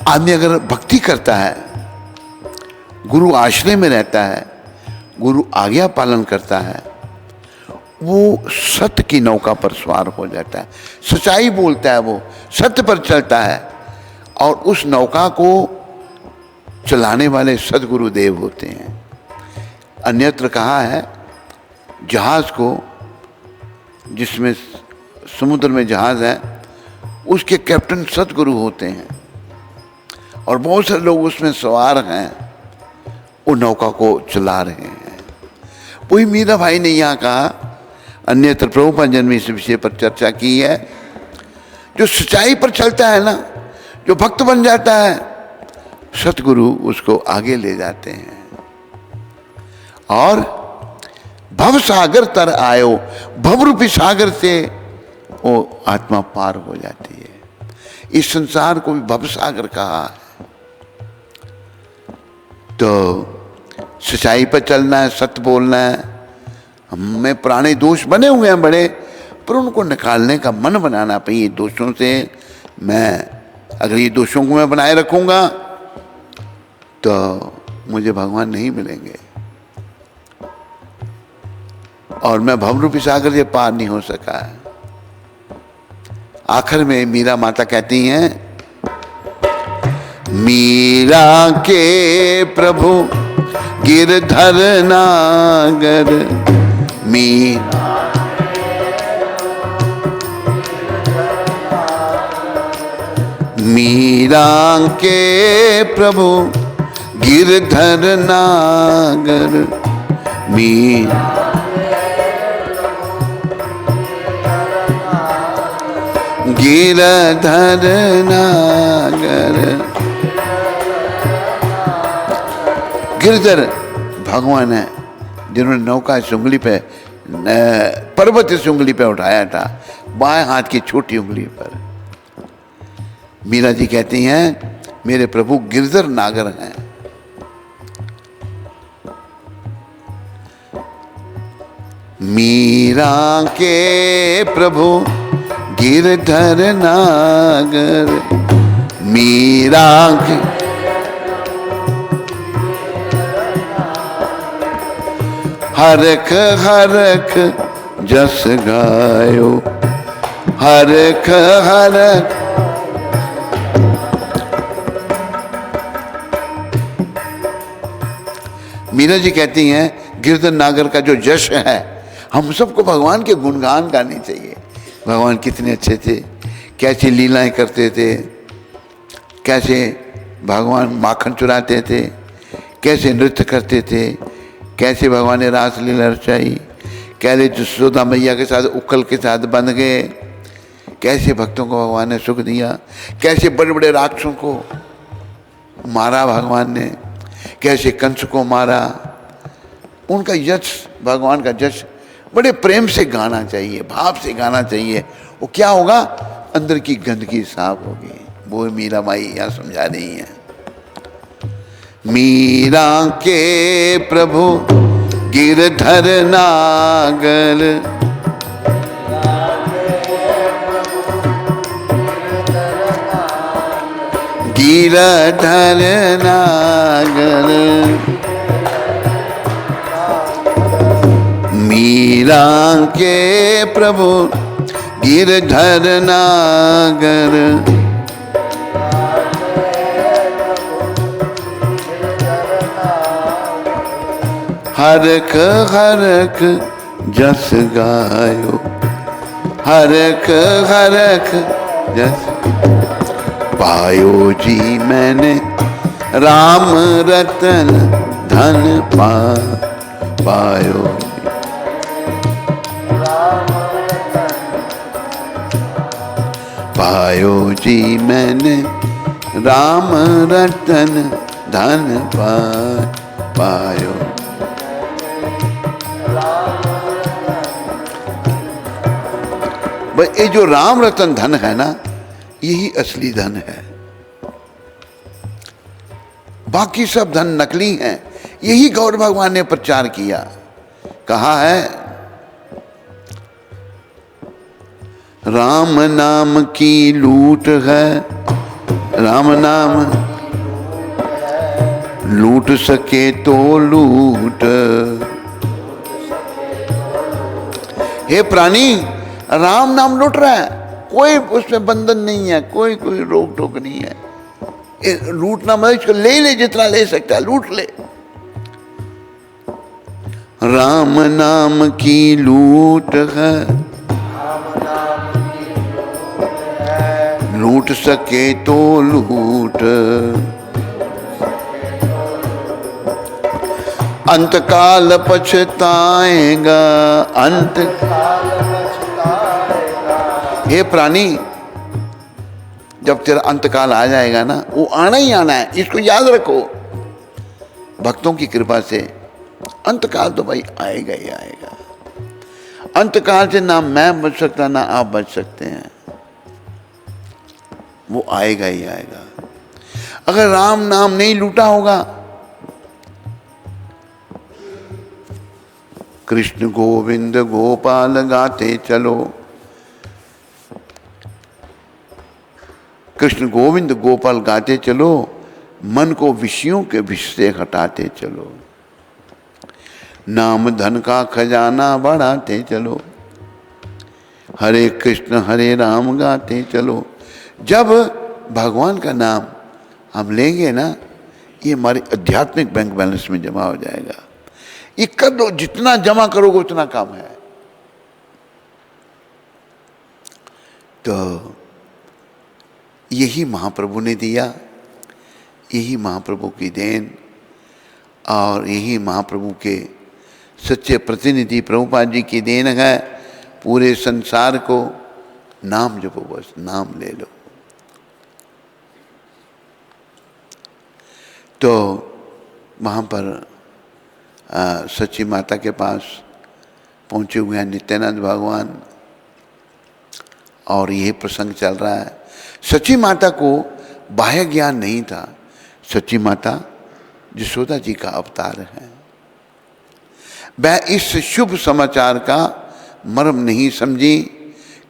आदमी अगर भक्ति करता है, गुरु आश्रय में रहता है, गुरु आज्ञा पालन करता है, वो सत्य की नौका पर सवार हो जाता है, सच्चाई बोलता है, वो सत्य पर चलता है, और उस नौका को चलाने वाले सदगुरुदेव होते हैं। अन्यत्र कहा है, जहाज को, जिसमें समुद्र में जहाज है, उसके कैप्टन सदगुरु होते हैं, और बहुत सारे लोग उसमें सवार हैं, वो नौका को चला रहे हैं। वही मीरा भाई ने यहाँ कहा, अन्यत्र प्रभुपाद जी ने इस विषय पर चर्चा की है, जो सच्चाई पर चलता है ना, जो भक्त बन जाता है, सतगुरु उसको आगे ले जाते हैं। और भव सागर तर आयो, भव रूपी सागर से वो आत्मा पार हो जाती है। इस संसार को भी भव सागर कहा है। तो सच्चाई पर चलना है, सत्य बोलना है। हमें पुराने दोष बने हुए हैं बड़े, पर उनको निकालने का मन बनाना चाहिए दोषों से। मैं अगर ये दोषों को मैं बनाए रखूंगा तो मुझे भगवान नहीं मिलेंगे, और मैं भवरूपी सागर से पार नहीं हो सका है। आखिर में मीरा माता कहती हैं, मीरा के प्रभु गिरधर नागर, मीरा के प्रभु गिरधर नागर, गिरधर नागर, गिरधर भगवान है जिन्होंने नौका इस उंगली पे, पर्वत इस उंगली पे उठाया था, बाएं हाथ की छोटी उंगली पर। मीरा जी कहती हैं मेरे प्रभु गिरधर नागर हैं। मीरा के प्रभु गिरधर नागर, मीरा के हरख हरख जस गायो, हरख हरख। मीरा जी कहती हैं गिरधर नागर का जो यश है, हम सबको भगवान के गुणगान गाने चाहिए। भगवान कितने अच्छे थे, कैसी लीलाएं करते थे, कैसे भगवान माखन चुराते थे, कैसे नृत्य करते थे, कैसे भगवान ने रास लीला रचाई, कैसे जसोदा मैया के साथ उक्कल के साथ बंध गए, कैसे भक्तों को भगवान ने सुख दिया, कैसे बड़े बड़े राक्षसों को मारा भगवान ने, कैसे कंस को मारा। उनका यश, भगवान का यश बड़े प्रेम से गाना चाहिए, भाव से गाना चाहिए। वो क्या होगा, अंदर की गंदगी साफ होगी। वो मीरा माई यहाँ समझा रही है। मीरा के प्रभु गिरधर नागर, गिरधर नागर, मीरा के प्रभु गिरधर नागर, हरख हरख जस गायो, हरख हरख जस पायो जी मैंने राम रतन धन पायो। पायो जी मैंने राम रतन धन पायो। ये जो राम रतन धन है ना, यही असली धन है। बाकी सब धन नकली हैं। यही गौर भगवान ने प्रचार किया, कहा है राम नाम की लूट है, राम नाम लूट सके तो लूट। हे प्राणी, राम नाम लूट रहा है, कोई उसमें बंधन नहीं है, कोई रोक टोक नहीं है। लूटना मतलब इसको ले ले, जितना ले सकता है लूट ले। राम नाम की लूट है, लूट सके तो लूट। अंतकाल पछताएगा, हे प्राणी, जब तेरा अंतकाल आ जाएगा ना, वो आना ही आना है, इसको याद रखो। भक्तों की कृपा से अंतकाल तो भाई आएगा ही आएगा। अंतकाल से ना मैं बच सकता, ना आप बच सकते हैं, वो आएगा ही आएगा। अगर राम नाम नहीं लूटा होगा, कृष्ण गोविंद गोपाल गाते चलो, कृष्ण गोविंद गोपाल गाते चलो, मन को विषयों के विष से हटाते चलो, नाम धन का खजाना बढ़ाते चलो, हरे कृष्ण हरे राम गाते चलो। जब भगवान का नाम हम लेंगे ना, ये हमारे आध्यात्मिक बैंक बैलेंस में जमा हो जाएगा। ये कर दो, जितना जमा करोगे उतना काम है। तो यही महाप्रभु ने दिया, यही महाप्रभु की देन, और यही महाप्रभु के सच्चे प्रतिनिधि प्रभुपाद जी की देन है। पूरे संसार को नाम जपो, बस नाम ले लो। तो वहाँ पर सच्ची माता के पास पहुँचे हुए हैं नित्यानंद भगवान, और ये प्रसंग चल रहा है। सच्ची माता को बाह्य ज्ञान नहीं था। सच्ची माता यशोदा जी का अवतार है। वह इस शुभ समाचार का मर्म नहीं समझी,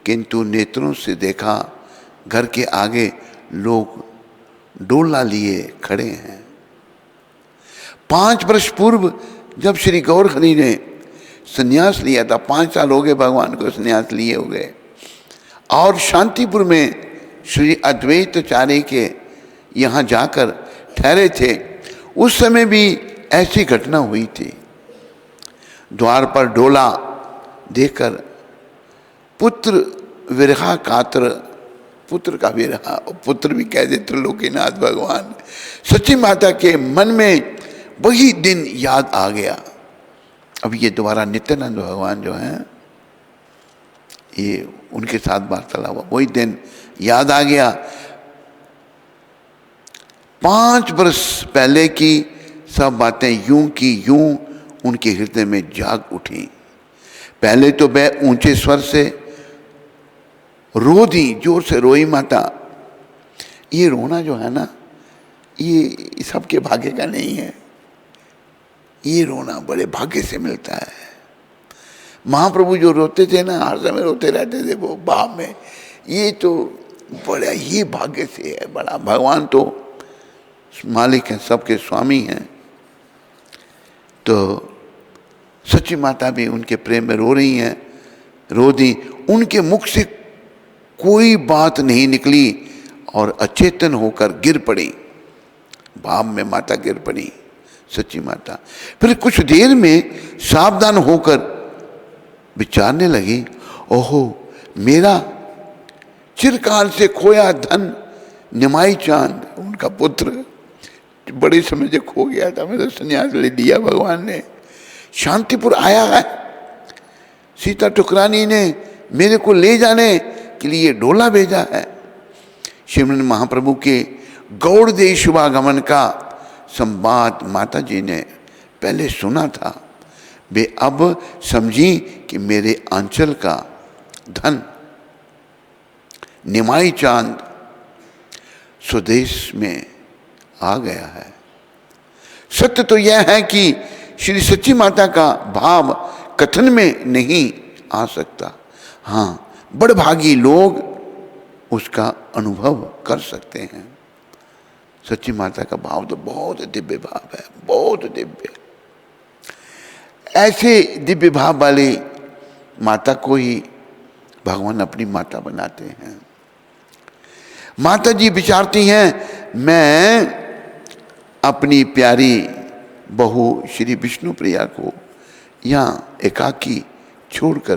किंतु नेत्रों से देखा घर के आगे लोग डोला लिए खड़े हैं। 5 वर्ष पूर्व जब श्री गौर हरि ने संन्यास लिया था, 5 साल हो गए भगवान को संन्यास लिए हो गए, और शांतिपुर में श्री अद्वैताचार्य के यहाँ जाकर ठहरे थे, उस समय भी ऐसी घटना हुई थी। द्वार पर डोला देखकर पुत्र विरहा कातर, पुत्र का विरहा, पुत्र भी कह दे त्रिलोकीनाथ भगवान, सच्ची माता के मन में वही दिन याद आ गया। अब ये दोबारा नित्यानंद भगवान जो हैं, ये उनके साथ वार्तालाप हुआ, वही दिन याद आ गया। 5 वर्ष पहले की सब बातें यूं की यूं उनके हृदय में जाग उठी। पहले तो वह ऊंचे स्वर से रो दी, जोर से रोई माता। ये रोना जो है ना, ये सबके भाग्य का नहीं है। ये रोना बड़े भाग्य से मिलता है। महाप्रभु जो रोते थे ना, हर समय रोते रहते थे वो भाव में, ये तो बड़ा ही भाग्य से है। बड़ा भगवान तो मालिक हैं, सबके स्वामी हैं। तो सच्ची माता भी उनके प्रेम में रो रही हैं, रो दी। उनके मुख से कोई बात नहीं निकली और अचेतन होकर गिर पड़ी। भाव में माता गिर पड़ी, सच्ची माता। फिर कुछ देर में सावधान होकर विचारने लगी, ओहो मेरा चिरकाल से खोया धन निमाई चांद, उनका पुत्र बड़े समय से खो गया था, मेरा संन्यास ले लिया भगवान ने, शांतिपुर आया है। सीता ठुकरानी ने मेरे को ले जाने के लिए डोला भेजा है। श्रीमन महाप्रभु के गौड़ देश शुभागमन का संवाद माता जी ने पहले सुना था। वे अब समझी कि मेरे आंचल का धन निमाई चांद स्वदेश में आ गया है। सत्य तो यह है कि श्री सच्ची माता का भाव कथन में नहीं आ सकता। हाँ, बड़भागी लोग उसका अनुभव कर सकते हैं। सच्ची माता का भाव तो बहुत दिव्य भाव है, बहुत दिव्य। ऐसे दिव्य भाव वाली माता को ही भगवान अपनी माता बनाते हैं। माता जी विचारती हैं, मैं अपनी प्यारी बहू श्री विष्णु प्रिया को यहाँ एकाकी छोड़कर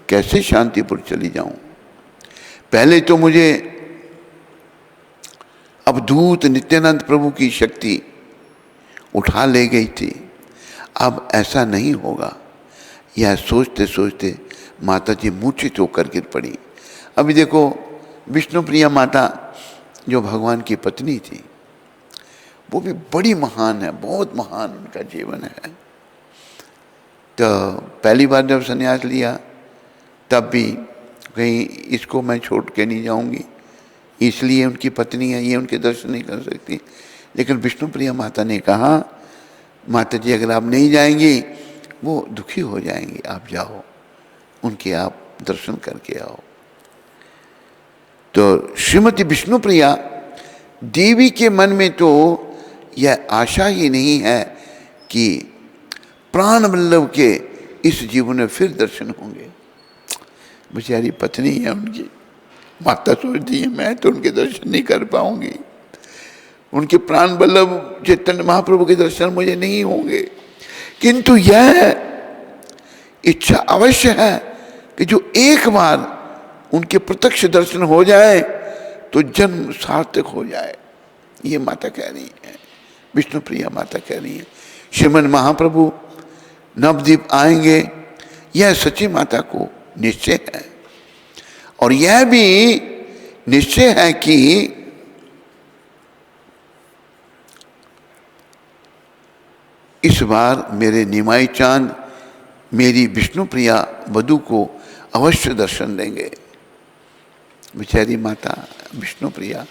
कैसे शांतिपुर चली जाऊं। पहले तो मुझे अवधूत नित्यानंद प्रभु की शक्ति उठा ले गई थी, अब ऐसा नहीं होगा। यह सोचते सोचते माता जी मूर्छित होकर गिर पड़ी। अभी देखो, विष्णु प्रिया माता जो भगवान की पत्नी थी, वो भी बड़ी महान है, बहुत महान उनका जीवन है। तो पहली बार जब संन्यास लिया तब भी कहीं इसको मैं छोड़ के नहीं जाऊंगी, इसलिए उनकी पत्नी है, ये उनके दर्शन नहीं कर सकती। लेकिन विष्णु प्रिया माता ने कहा, माता जी अगर आप नहीं जाएंगी वो दुखी हो जाएंगी, आप जाओ, उनके आप दर्शन करके आओ। तो श्रीमती विष्णु प्रिया देवी के मन में तो यह आशा ही नहीं है कि प्राण वल्लभ के इस जीवन में फिर दर्शन होंगे। बेचारी पत्नी है उनकी, माता सोचती है मैं तो उनके दर्शन नहीं कर पाऊंगी, उनके प्राण वल्लभ चैतन्य महाप्रभु के दर्शन मुझे नहीं होंगे। किंतु यह इच्छा अवश्य है कि जो एक बार उनके प्रत्यक्ष दर्शन हो जाए तो जन्म सार्थक हो जाए। ये माता कह रही है, विष्णु प्रिया माता कह रही है। श्रीमन महाप्रभु नवद्वीप आएंगे, यह सच्ची माता को निश्चय है। और यह भी निश्चय है कि इस बार मेरे निमाई चांद मेरी विष्णु प्रिया वधू को अवश्य दर्शन देंगे। बेचारी माता विष्णु प्रिया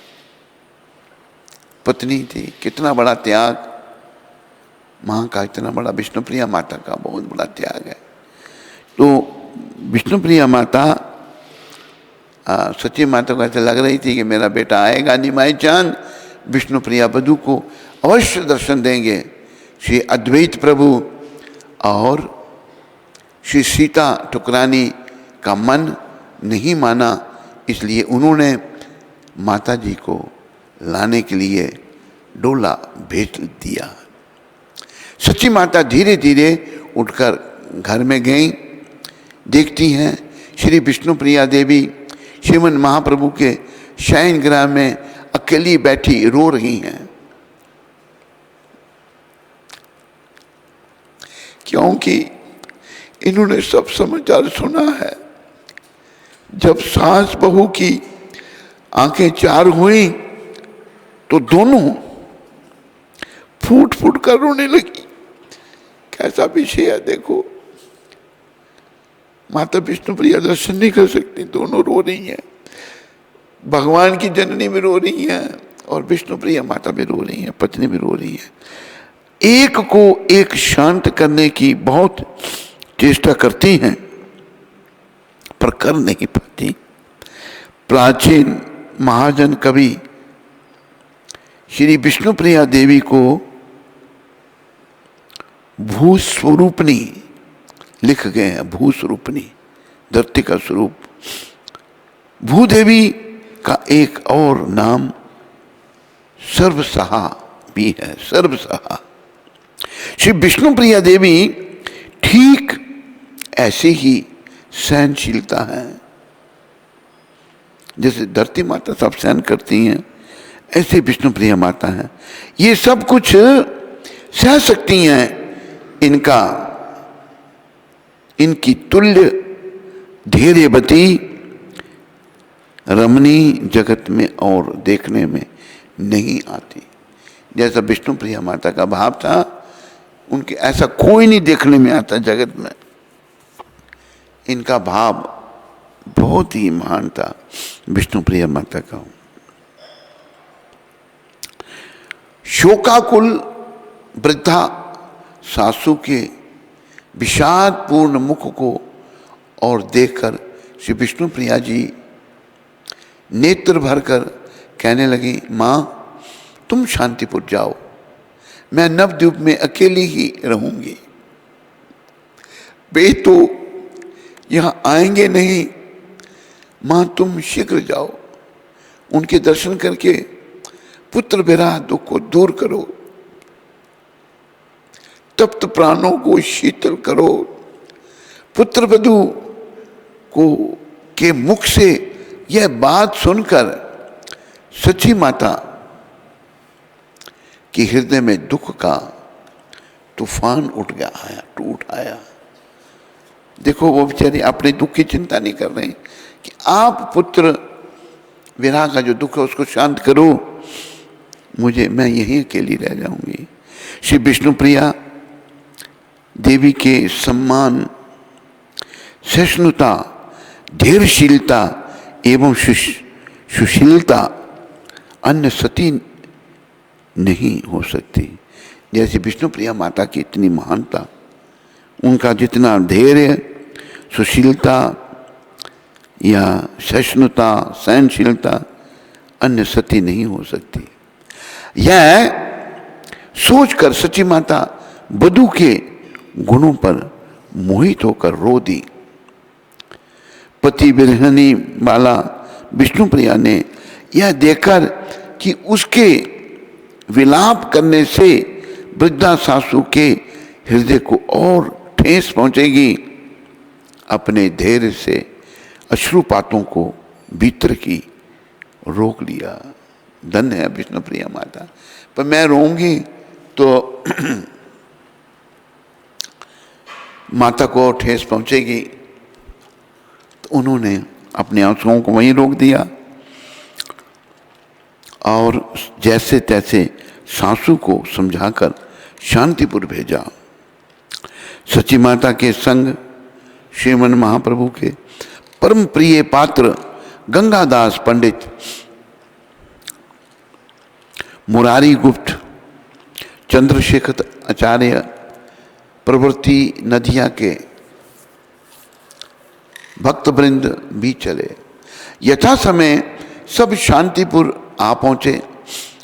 पत्नी थी, कितना बड़ा त्याग माँ का, इतना बड़ा विष्णु प्रिया माता का बहुत बड़ा त्याग है। तो विष्णु प्रिया माता सच्ची माता को ऐसा लग रही थी कि मेरा बेटा आएगा निमाई चांद, विष्णु प्रिया वधू को अवश्य दर्शन देंगे। श्री अद्वैत प्रभु और श्री सीता ठुकरानी का मन नहीं माना, इसलिए उन्होंने माता जी को लाने के लिए डोला भेज दिया। सच्ची माता धीरे धीरे उठकर घर में गईं। देखती हैं श्री विष्णु प्रिया देवी श्रीमन महाप्रभु के शयन गृह में अकेली बैठी रो रही हैं, क्योंकि इन्होंने सब समाचार सुना है। जब सास बहू की आंखें चार हुई तो दोनों फूट फूट कर रोने लगी। कैसा विषय है देखो, माता विष्णु प्रिया दर्शन नहीं कर सकती, दोनों रो रही हैं। भगवान की जननी भी रो रही हैं और विष्णु प्रिया माता भी रो रही हैं, पत्नी भी रो रही है। एक को एक शांत करने की बहुत चेष्टा करती हैं पर कर नहीं पाती। प्राचीन महाजन कवि श्री विष्णु प्रिया देवी को भूस्वरूपनी लिख गए हैं। भूस्वरूपनी, धरती का स्वरूप। भूदेवी का एक और नाम सर्वसहा भी है, सर्वसहा। श्री विष्णु प्रिया देवी ठीक ऐसी ही सहनशीलता है, जैसे धरती माता सब सहन करती हैं, ऐसे विष्णु प्रिया माता है। ये सब कुछ सह सकती हैं। इनकी तुल्य धैर्यवती रमणी जगत में और देखने में नहीं आती। जैसा विष्णु प्रिया माता का भाव था, उनके ऐसा कोई नहीं देखने में आता जगत में। इनका भाव बहुत ही महान था विष्णु प्रिया माता का। शोकाकुल वृद्धा सासू के विषादपूर्ण मुख को और देखकर श्री विष्णु प्रिया जी नेत्र भरकर कहने लगी, माँ तुम शांतिपुर जाओ, मैं नवद्वीप में अकेली ही रहूंगी। वे तो यहाँ आएंगे नहीं, माँ तुम शीघ्र जाओ, उनके दर्शन करके पुत्र विरह दुख को दूर करो, तप्त प्राणों को शीतल करो। पुत्र वधू को के मुख से यह बात सुनकर सच्ची माता के हृदय में दुख का तूफान उठ आया। देखो वो बेचारी अपने दुख की चिंता नहीं कर रहे कि आप पुत्र विरह का जो दुख है उसको शांत करो, मैं यहीं अकेली रह जाऊंगी। श्री विष्णु प्रिया देवी के सम्मान, सहिष्णुता, धैर्यशीलता एवं सुशीलता अन्य सती नहीं हो सकती। जैसे विष्णु प्रिया माता की इतनी महानता, उनका जितना धैर्य, सुशीलता या सहिष्णुता, सहनशीलता अन्य सती नहीं हो सकती। यह सोचकर सच्ची माता वधू के गुणों पर मोहित होकर रो दी। पति विरहनी वाला विष्णु प्रिया ने यह देखकर कि उसके विलाप करने से वृद्धा सासू के हृदय को और ठेस पहुंचेगी, अपने धैर्य से अश्रुपातों को भीतर की रोक लिया। धन्य है विष्णु प्रिया माता। पर मैं रोऊंगी तो माता को ठेस पहुंचेगी, तो उन्होंने अपने आंसुओं को वहीं रोक दिया और जैसे तैसे सासू को समझाकर शांतिपुर भेजा। सची माता के संग श्रीमन महाप्रभु के परम प्रिय पात्र गंगादास पंडित, मुरारी गुप्त, चंद्रशेखर आचार्य प्रवृत्ति नदिया के भक्तवृंद भी चले। यथा समय सब शांतिपुर आ पहुंचे।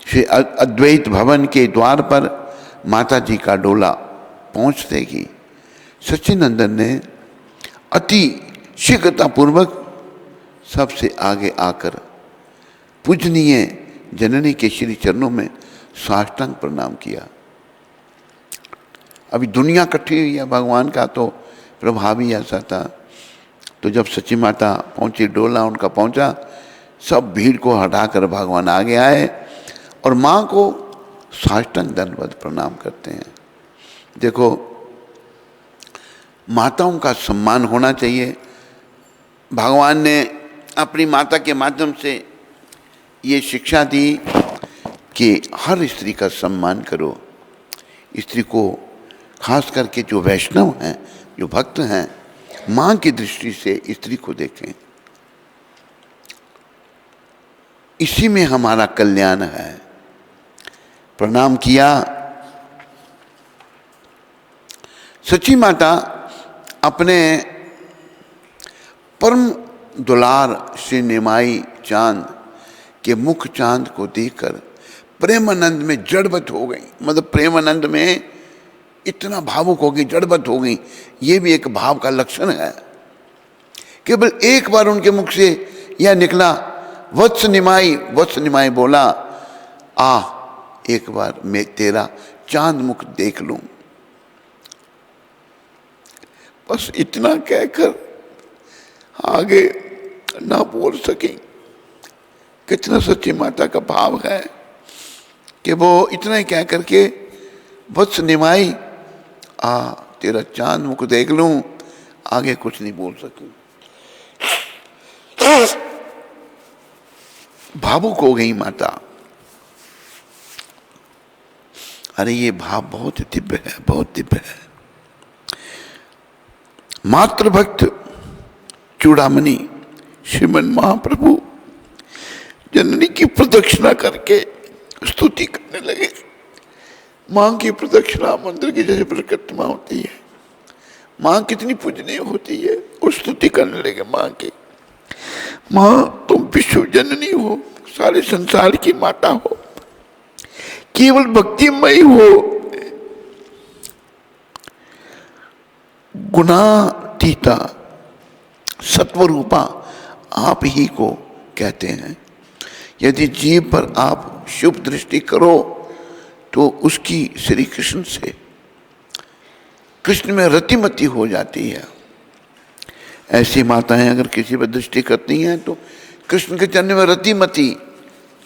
श्री अद्वैत भवन के द्वार पर माता जी का डोला पहुंचते ही सच्चिनंदन ने अति शीघ्रतापूर्वक सबसे आगे आकर पूजनीय जननी के श्री चरणों में साष्टांग प्रणाम किया। अभी दुनिया इकट्ठी हुई है, भगवान का तो प्रभाव ही ऐसा था। तो जब सच्ची माता पहुंची, डोला उनका पहुंचा, सब भीड़ को हटाकर भगवान आगे आए और माँ को साष्टांग दंडवत प्रणाम करते हैं। देखो, माताओं का सम्मान होना चाहिए। भगवान ने अपनी माता के माध्यम से ये शिक्षा दी कि हर स्त्री का सम्मान करो। स्त्री को खास करके जो वैष्णव हैं, जो भक्त हैं, माँ की दृष्टि से स्त्री को देखें। इसी में हमारा कल्याण है। प्रणाम किया। सची माता अपने परम दुलार श्री निमाई चांद के मुख चांद को देखकर प्रेमानंद में जड़वत हो गई। मतलब प्रेमानंद में इतना भावुक हो गई, जड़वत हो गई। ये भी एक भाव का लक्षण है। केवल एक बार उनके मुख से यह निकला, वत्स निमाई बोला, आ एक बार मैं तेरा चांद मुख देख लूं। बस इतना कहकर आगे ना बोल सकी। कितना सच्ची माता का भाव है कि वो इतना ही कह करके वत्स निमाई, आ तेरा चांद मुख देख लूं, आगे कुछ नहीं बोल सकी। भावुक हो गई माता। अरे ये भाव बहुत दिव्य है, बहुत दिव्य है। मातृभक्त चूड़ामणि श्रीमन महाप्रभु जननी की प्रदक्षिणा करके स्तुति करने लगे। माँ की प्रदक्षिणा मंदिर की जैसे परिक्रमा होती है, माँ कितनी पूजनीय होती है, और स्तुति करने लगे माँ की। माँ तुम विश्व जननी हो, सारे संसार की माता हो, केवल भक्तिमयी हो, गुणातीता सत्वरूपा आप ही को कहते हैं। यदि जीव पर आप शुभ दृष्टि करो तो उसकी श्री कृष्ण से, कृष्ण में रतिमती हो जाती है। ऐसी माताएं अगर किसी पर दृष्टि करती हैं तो कृष्ण के चरण में रतिमती,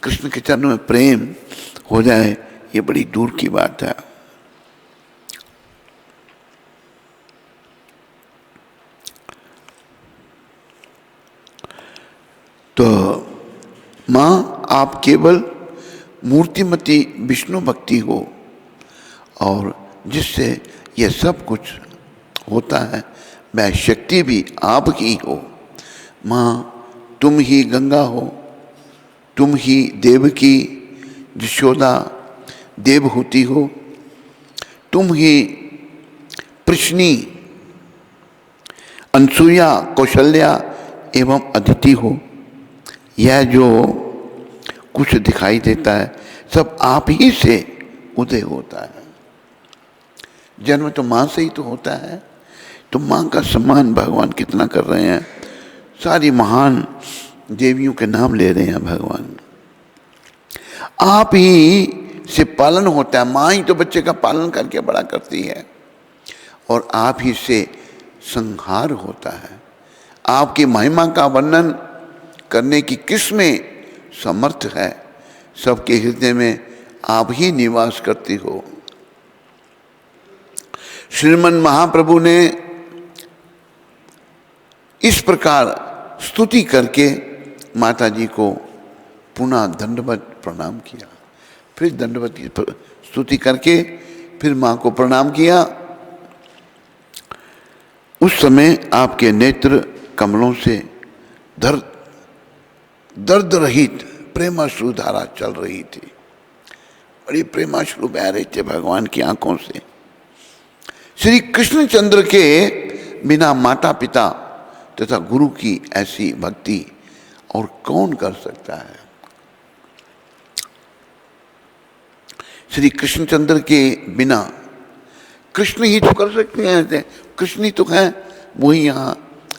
कृष्ण के चरण में प्रेम हो जाए, ये बड़ी दूर की बात है। तो माँ आप केवल मूर्तिमती विष्णु भक्ति हो, और जिससे यह सब कुछ होता है वह शक्ति भी आप ही हो। माँ तुम ही गंगा हो, तुम ही देवकी यशोदा देवहूति हो, तुम ही प्रश्नी अनसुया कौशल्या एवं अदिति हो। यह जो कुछ दिखाई देता है सब आप ही से उदय होता है। जन्म तो माँ से ही तो होता है। तो माँ का सम्मान भगवान कितना कर रहे हैं। सारी महान देवियों के नाम ले रहे हैं भगवान। आप ही से पालन होता है। माँ ही तो बच्चे का पालन करके बड़ा करती है, और आप ही से संहार होता है। आपकी महिमा का वर्णन करने की किसमें समर्थ है। सबके हृदय में आप ही निवास करती हो। श्रीमन महाप्रभु ने इस प्रकार स्तुति करके माता जी को पुनः दंडवत प्रणाम किया। फिर दंडवत की स्तुति करके फिर मां को प्रणाम किया। उस समय आपके नेत्र कमलों से दर्द रहित प्रेमाश्रु धारा चल रही थी। बड़ी प्रेमाश्रु बह रहे थे भगवान की आंखों से। श्री कृष्णचंद्र के बिना माता पिता तथा गुरु की ऐसी भक्ति और कौन कर सकता है। श्री कृष्णचंद्र के बिना कृष्ण ही तो कर सकते हैं। कृष्ण ही तो हैं। वही यहां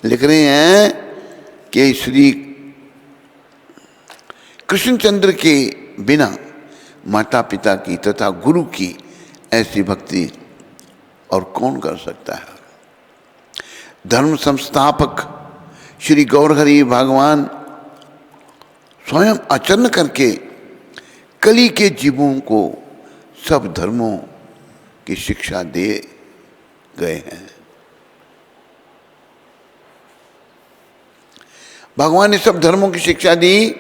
लिख रहे हैं कि श्री कृष्णचंद्र के बिना माता पिता की तथा गुरु की ऐसी भक्ति और कौन कर सकता है। धर्म संस्थापक श्री गौरहरि भगवान स्वयं आचरण करके कली के जीवों को सब धर्मों की शिक्षा दे गए हैं। भगवान ने सब धर्मों की शिक्षा दी।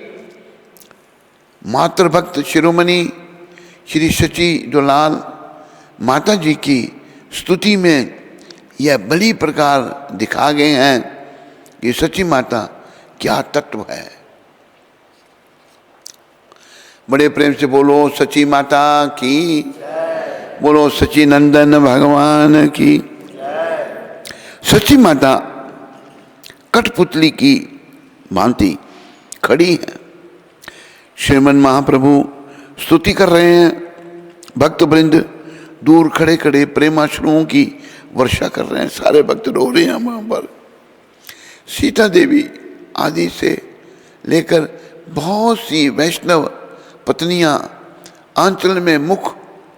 मातृभक्त शिरोमणि श्री सची दुलाल माता जी की स्तुति में यह बड़ी प्रकार दिखा गए हैं कि सची माता क्या तत्व है। बड़े प्रेम से बोलो सची माता की, बोलो सची नंदन भगवान की। सची माता कठपुतली की भांति खड़ी है। श्रीमन महाप्रभु स्तुति कर रहे हैं। भक्त वृंद दूर खड़े खड़े प्रेमाश्रुओं की वर्षा कर रहे हैं। सारे भक्त रो रहे हैं वहां पर। सीता देवी आदि से लेकर बहुत सी वैष्णव पत्नियां आंचल में मुख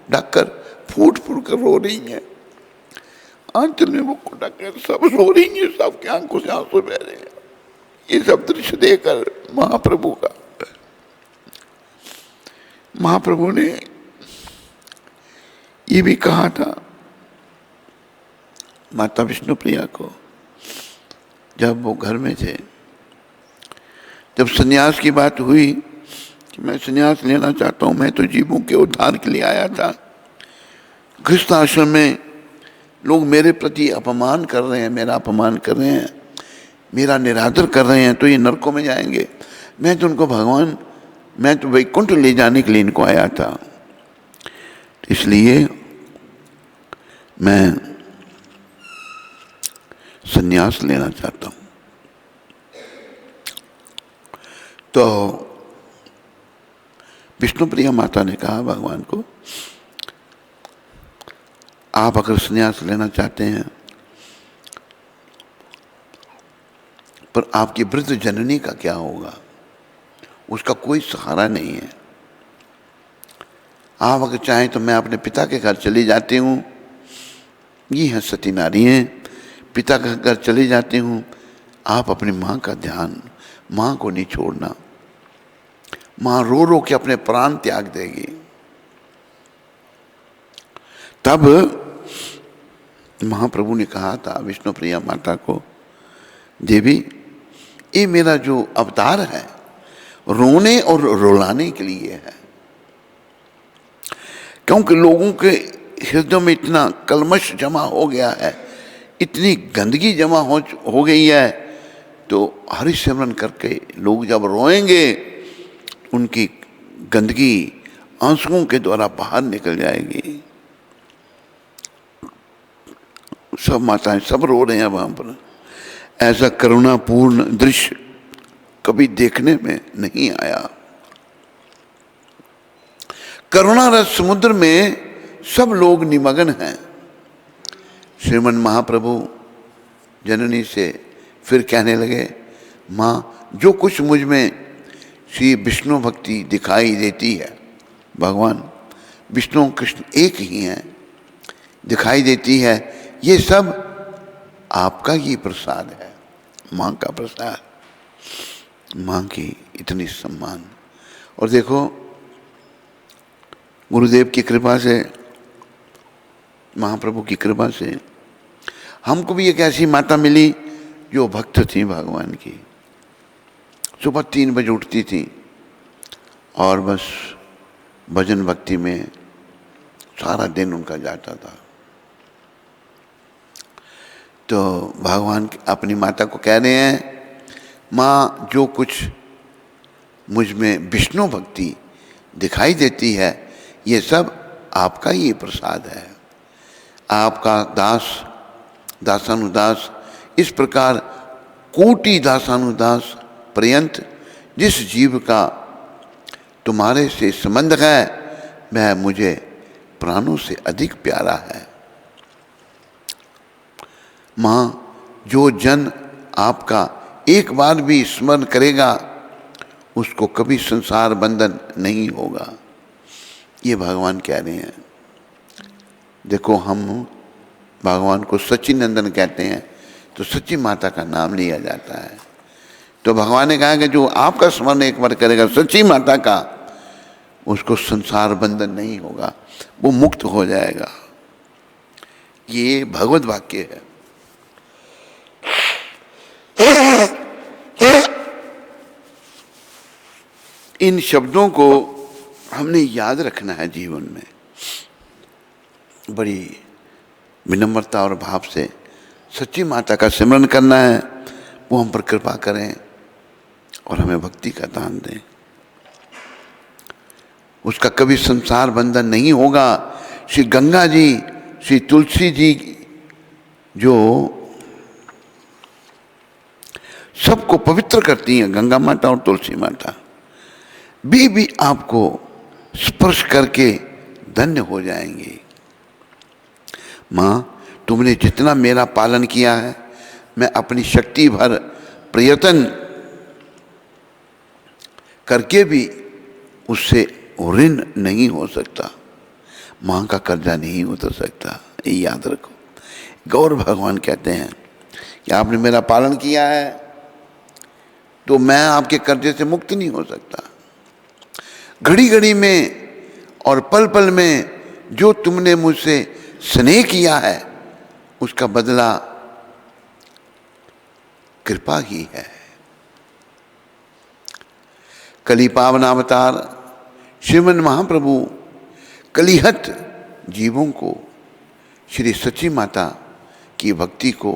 ढककर फूट फूट कर रो रही हैं। आंचल में मुख ढककर सब रो रही हैं। सबकी आंखों से आंसू बह रहे हैं। ये सब दृश्य देखकर महाप्रभु का, महाप्रभु ने ये भी कहा था माता विष्णुप्रिया को जब वो घर में थे, जब सन्यास की बात हुई कि मैं सन्यास लेना चाहता हूं, मैं तो जीवों के उद्धार के लिए आया था। गृहस्थ आश्रम में लोग मेरे प्रति अपमान कर रहे हैं, मेरा अपमान कर रहे हैं, मेरा निरादर कर रहे हैं, तो ये नरकों में जाएंगे। मैं तो उनको भगवान, मैं तो वैकुंठ ले जाने के लिए इनको आया था। इसलिए मैं संन्यास लेना चाहता हूं। तो विष्णुप्रिया माता ने कहा भगवान को, आप अगर संन्यास लेना चाहते हैं पर आपकी वृद्ध जननी का क्या होगा, उसका कोई सहारा नहीं है। आप अगर चाहें तो मैं अपने पिता के घर चली जाती हूँ। ये है सती नारी हैं, पिता के घर चली जाती हूँ। आप अपनी माँ का ध्यान, माँ को नहीं छोड़ना। माँ रो रो के अपने प्राण त्याग देगी। तब महाप्रभु ने कहा था विष्णुप्रिया माता को, देवी ये मेरा जो अवतार है रोने और रुलाने के लिए है, क्योंकि लोगों के हृदय में इतना कलमश जमा हो गया है, इतनी गंदगी जमा हो गई है। तो हरि सिमरन करके लोग जब रोएंगे उनकी गंदगी आंसुओं के द्वारा बाहर निकल जाएगी। सब माताएं सब रो रहे हैं वहां पर। ऐसा करुणापूर्ण दृश्य कभी देखने में नहीं आया। करुणा रस समुद्र में सब लोग निमग्न हैं। श्रीमन महाप्रभु जननी से फिर कहने लगे, माँ जो कुछ मुझ में श्री विष्णु भक्ति दिखाई देती है, भगवान विष्णु कृष्ण एक ही हैं, दिखाई देती है, ये सब आपका ही प्रसाद है, माँ का प्रसाद, माँ की इतनी सम्मान। और देखो गुरुदेव की कृपा से, महाप्रभु की कृपा से हमको भी एक ऐसी माता मिली जो भक्त थी भगवान की। सुबह 3 बजे उठती थी और बस भजन भक्ति में सारा दिन उनका जाता था। तो भगवान अपनी माता को कह रहे हैं, माँ जो कुछ मुझ में विष्णु भक्ति दिखाई देती है ये सब आपका ही प्रसाद है। आपका दास दासानुदास इस प्रकार कोटि दासानुदास पर्यंत जिस जीव का तुम्हारे से संबंध है वह मुझे प्राणों से अधिक प्यारा है। माँ जो जन आपका एक बार भी स्मरण करेगा उसको कभी संसार बंधन नहीं होगा। ये भगवान कह रहे हैं। देखो हम भगवान को सच्चिनंदन कहते हैं तो सच्ची माता का नाम लिया जाता है। तो भगवान ने कहा कि जो आपका स्मरण एक बार करेगा सच्ची माता का उसको संसार बंधन नहीं होगा, वो मुक्त हो जाएगा। ये भगवत वाक्य है। इन शब्दों को हमने याद रखना है जीवन में, बड़ी विनम्रता और भाव से सच्ची माता का सिमरन करना है। वो हम पर कृपा करें और हमें भक्ति का दान दें। उसका कभी संसार बंधन नहीं होगा। श्री गंगा जी, श्री तुलसी जी जो सबको पवित्र करती हैं, गंगा माता और तुलसी माता भी आपको स्पर्श करके धन्य हो जाएंगी। माँ तुमने जितना मेरा पालन किया है मैं अपनी शक्ति भर प्रयत्न करके भी उससे ऋण नहीं हो सकता। माँ का कर्जा नहीं उतर सकता, ये याद रखो। गौर भगवान कहते हैं कि आपने मेरा पालन किया है तो मैं आपके कर्जे से मुक्त नहीं हो सकता। घड़ी घड़ी में और पल पल में जो तुमने मुझसे स्नेह किया है उसका बदला कृपा ही है। कली पावनावतार श्रीमन महाप्रभु कलिहत जीवों को श्री सच्ची माता की भक्ति को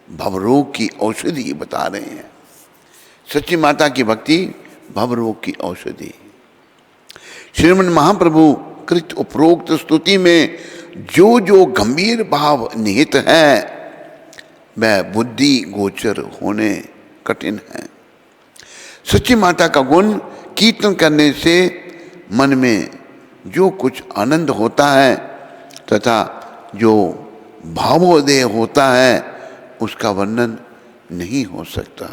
भवरोग की औषधि बता रहे हैं। सच्ची माता की भक्ति भवरोग की औषधि। श्रीमन महाप्रभु कृत उपरोक्त स्तुति में जो जो गंभीर भाव निहित है वह बुद्धि गोचर होने कठिन है। सच्ची माता का गुण कीर्तन करने से मन में जो कुछ आनंद होता है तथा जो भावोदय होता है उसका वर्णन नहीं हो सकता।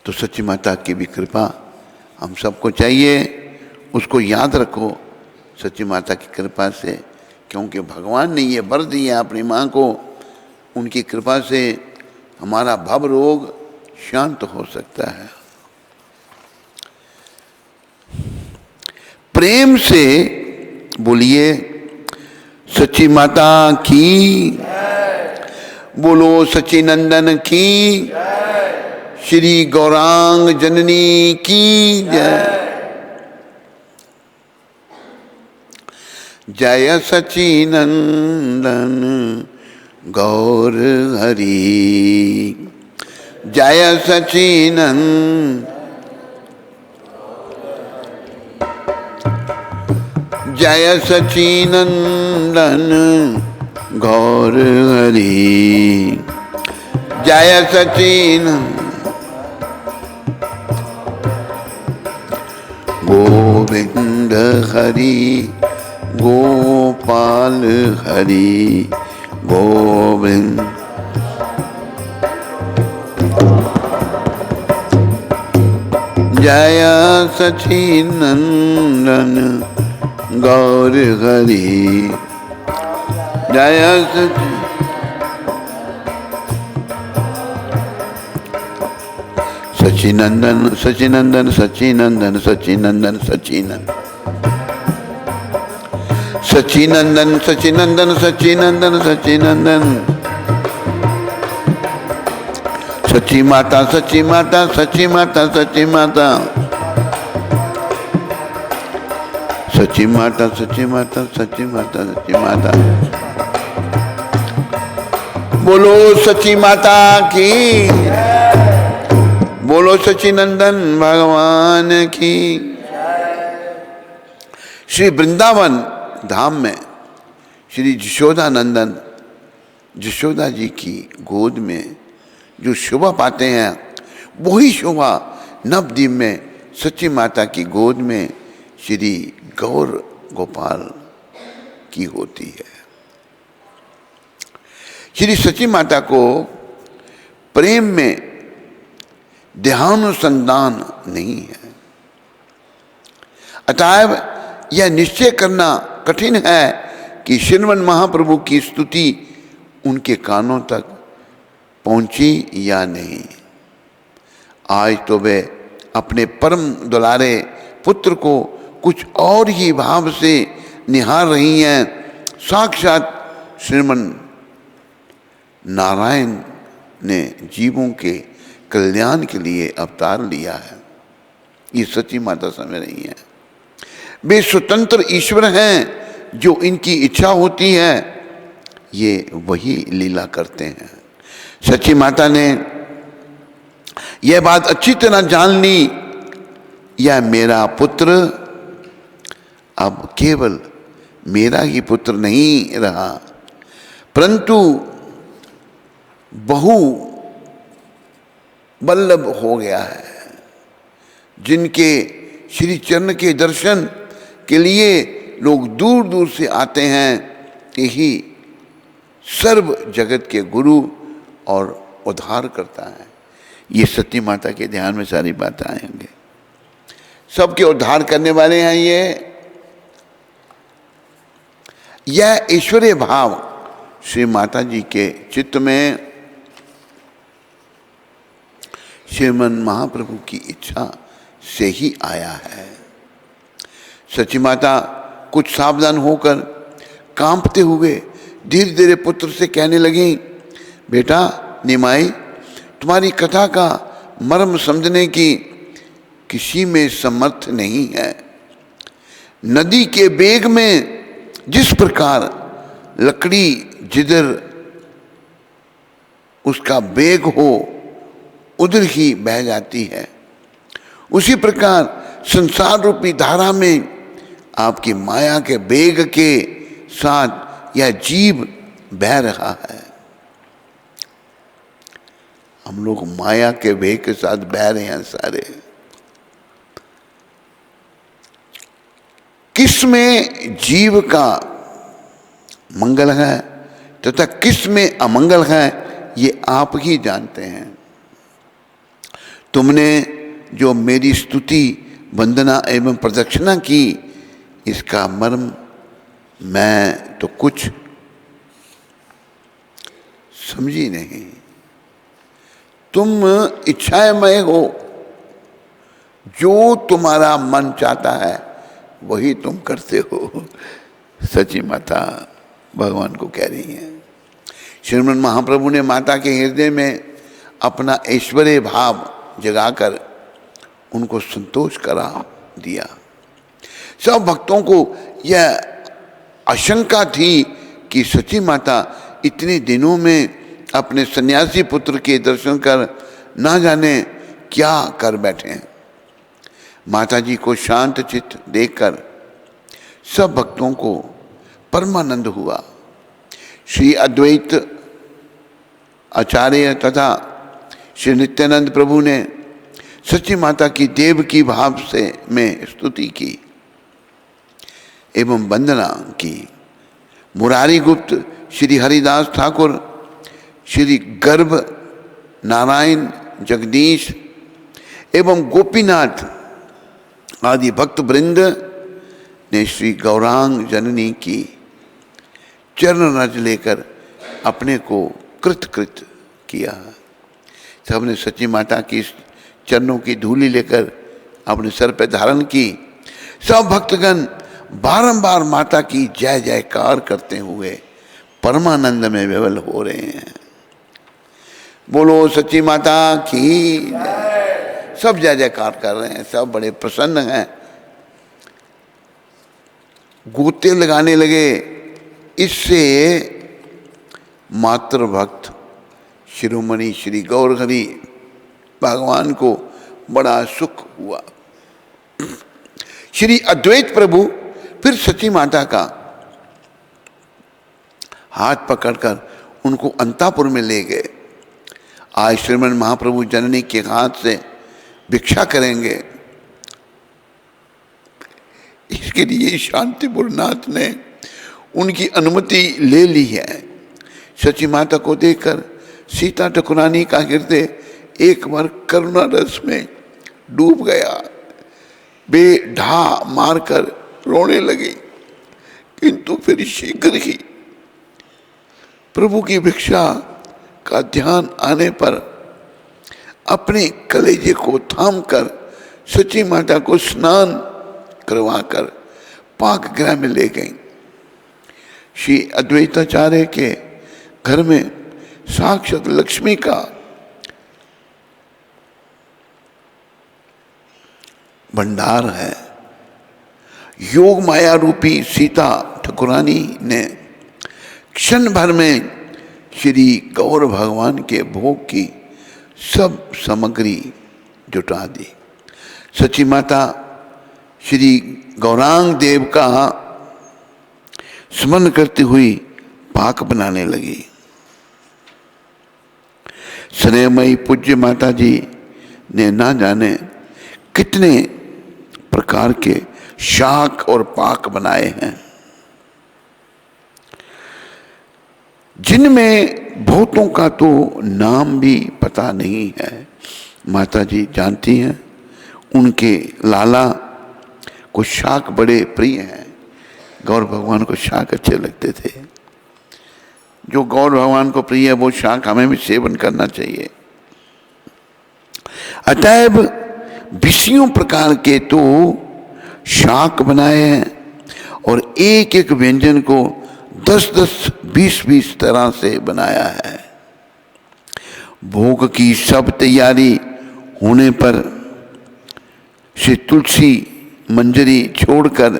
तो सच्ची माता की भी कृपा हम सबको चाहिए, उसको याद रखो सच्ची माता की कृपा से, क्योंकि भगवान ने ये वर दिया अपनी माँ को। उनकी कृपा से हमारा भव रोग शांत हो सकता है। प्रेम से बोलिए सच्ची माता की, बोलो सच्ची नंदन की, श्री गौरांग जननी की जय। जय सच्चिनंदन गौर हरि, जय सच्चिनंदन, जय सच्चिनंदन गौर हरि, जय सच्चिनंदन गोविंद हरि गोपाल हरि गोविंद। जय सच्चिनंदन गौर हरि, जय सच्चिनंदन सच्चिनंदन सच्चिनंदन सच्चिनंदन सच्चिनंदन सच्चिनंदन सच्चिनंदन सच्चिनंदन सच्चिनंदन। सच्ची माता सच्ची माता सच्ची माता सच्ची माता सच्ची माता, सच्ची माता, सच्ची माता, सच्ची माता। बोलो सच्ची माता की, बोलो सच्चिनंदन भगवान की। श्री वृंदावन धाम में श्री यशोदा नंदन यशोदा जी की गोद में जो शोभा पाते हैं, वही शोभा नवद्वीप में सच्ची माता की गोद में श्री गौर गोपाल की होती है। श्री सच्ची माता को प्रेम में ध्यानुसंधान नहीं है, अतएव यह निश्चय करना कठिन है कि श्रीमन महाप्रभु की स्तुति उनके कानों तक पहुंची या नहीं। आज तो वे अपने परम दुलारे पुत्र को कुछ और ही भाव से निहार रही हैं। साक्षात श्रीमन नारायण ने जीवों के कल्याण के लिए अवतार लिया है, ये सच्ची माता समझ रही हैं। वे स्वतंत्र ईश्वर हैं, जो इनकी इच्छा होती है ये वही लीला करते हैं। सच्ची माता ने यह बात अच्छी तरह जान ली, यह मेरा पुत्र अब केवल मेरा ही पुत्र नहीं रहा, परंतु बहु बल्लभ हो गया है, जिनके श्री चरण के दर्शन के लिए लोग दूर दूर से आते हैं। यही सर्व जगत के गुरु और उद्धार करता है। ये सती माता के ध्यान में सारी बातें आएंगे, सबके उद्धार करने वाले हैं। यह ईश्वरीय भाव श्री माता जी के चित्त में श्रीमन महाप्रभु की इच्छा से ही आया है। सच्ची माता कुछ सावधान होकर कांपते हुए धीरे धीरे पुत्र से कहने लगी, बेटा निमाई, तुम्हारी कथा का मर्म समझने की किसी में समर्थ नहीं है। नदी के वेग में जिस प्रकार लकड़ी जिधर उसका वेग हो उधर ही बह जाती है, उसी प्रकार संसार रूपी धारा में आपकी माया के वेग के साथ यह जीव बह रहा है। हम लोग माया के वेग के साथ बह रहे हैं सारे। किसमें जीव का मंगल है तथा किसमें अमंगल है, ये आप ही जानते हैं। तुमने जो मेरी स्तुति वंदना एवं प्रदक्षिणा की, इसका मर्म मैं तो कुछ समझी नहीं। तुम इच्छामय हो, जो तुम्हारा मन चाहता है वही तुम करते हो। सच्ची माता भगवान को कह रही हैं। श्रीमन महाप्रभु ने माता के हृदय में अपना ऐश्वर्य भाव जगाकर उनको संतोष करा दिया। सब भक्तों को यह आशंका थी कि सच्ची माता इतने दिनों में अपने सन्यासी पुत्र के दर्शन कर ना जाने क्या कर बैठे हैं। माता जी को शांत चित्त देखकर सब भक्तों को परमानंद हुआ। श्री अद्वैत आचार्य तथा श्री नित्यानंद प्रभु ने सच्ची माता की देव की भाव से में स्तुति की एवं वंदना की। मुरारी गुप्त, श्री हरिदास ठाकुर, श्री गर्भ नारायण जगदीश एवं गोपीनाथ आदि भक्त वृंद ने श्री गौरांग जननी की चरण रज लेकर अपने को कृत किया। सबने सच्ची माता की चरणों की धूली लेकर अपने सर पर धारण की। सब भक्तगण बारंबार माता की जय जयकार करते हुए परमानंद में विवल हो रहे हैं। बोलो सच्ची माता की जय। सब जय जयकार कर रहे हैं, सब बड़े प्रसन्न हैं। गोते लगाने लगे। इससे मात्र भक्त शिरोमणि श्री गौरहरि भगवान को बड़ा सुख हुआ। श्री अद्वैत प्रभु फिर सची माता का हाथ पकड़कर उनको अंतापुर में ले गए। आज श्रीमन महाप्रभु जननी के हाथ से भिक्षा करेंगे, इसके लिए शांतिपुरनाथ ने उनकी अनुमति ले ली है। सची माता को देखकर सीता ठकुरानी का हृदय एक बार करुणा रस में डूब गया। बेढा मारकर रोने लगी, किंतु फिर शीघ्र ही प्रभु की भिक्षा का ध्यान आने पर अपने कलेजे को थामकर सची माता को स्नान करवाकर पाक गृह में ले गई। श्री अद्वैताचार्य के घर में साक्षात लक्ष्मी का भंडार है। योग माया रूपी सीता ठकुरानी ने क्षण भर में श्री गौर भगवान के भोग की सब सामग्री जुटा दी। सची माता श्री गौरांग देव का स्मरण करती हुई पाक बनाने लगी। स्नेहमयी पूज्य माता जी ने ना जाने कितने प्रकार के शाक और पाक बनाए हैं, जिनमें बहुतों का तो नाम भी पता नहीं है। माता जी जानती हैं, उनके लाला को शाक बड़े प्रिय हैं। गौर भगवान को शाक अच्छे लगते थे। जो गौर भगवान को प्रिय है वो शाक हमें भी सेवन करना चाहिए। अतएव 20 प्रकार के तो शाक बनाए हैं और एक एक व्यंजन को 10-10, 20-20 तरह से बनाया है। भोग की सब तैयारी होने पर श्री तुलसी मंजरी छोड़कर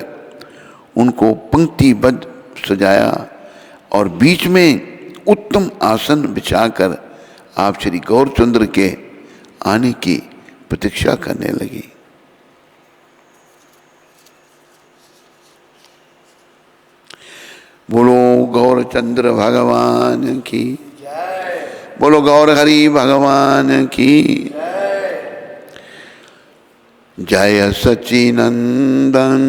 उनको पंक्तिबद्ध सजाया और बीच में उत्तम आसन बिछाकर आप श्री गौरचंद्र के आने की प्रतीक्षा करने लगी। बोलो गौरचंद्र भगवान की, बोलो गौर हरि भगवान की जय। सच्चिनंदन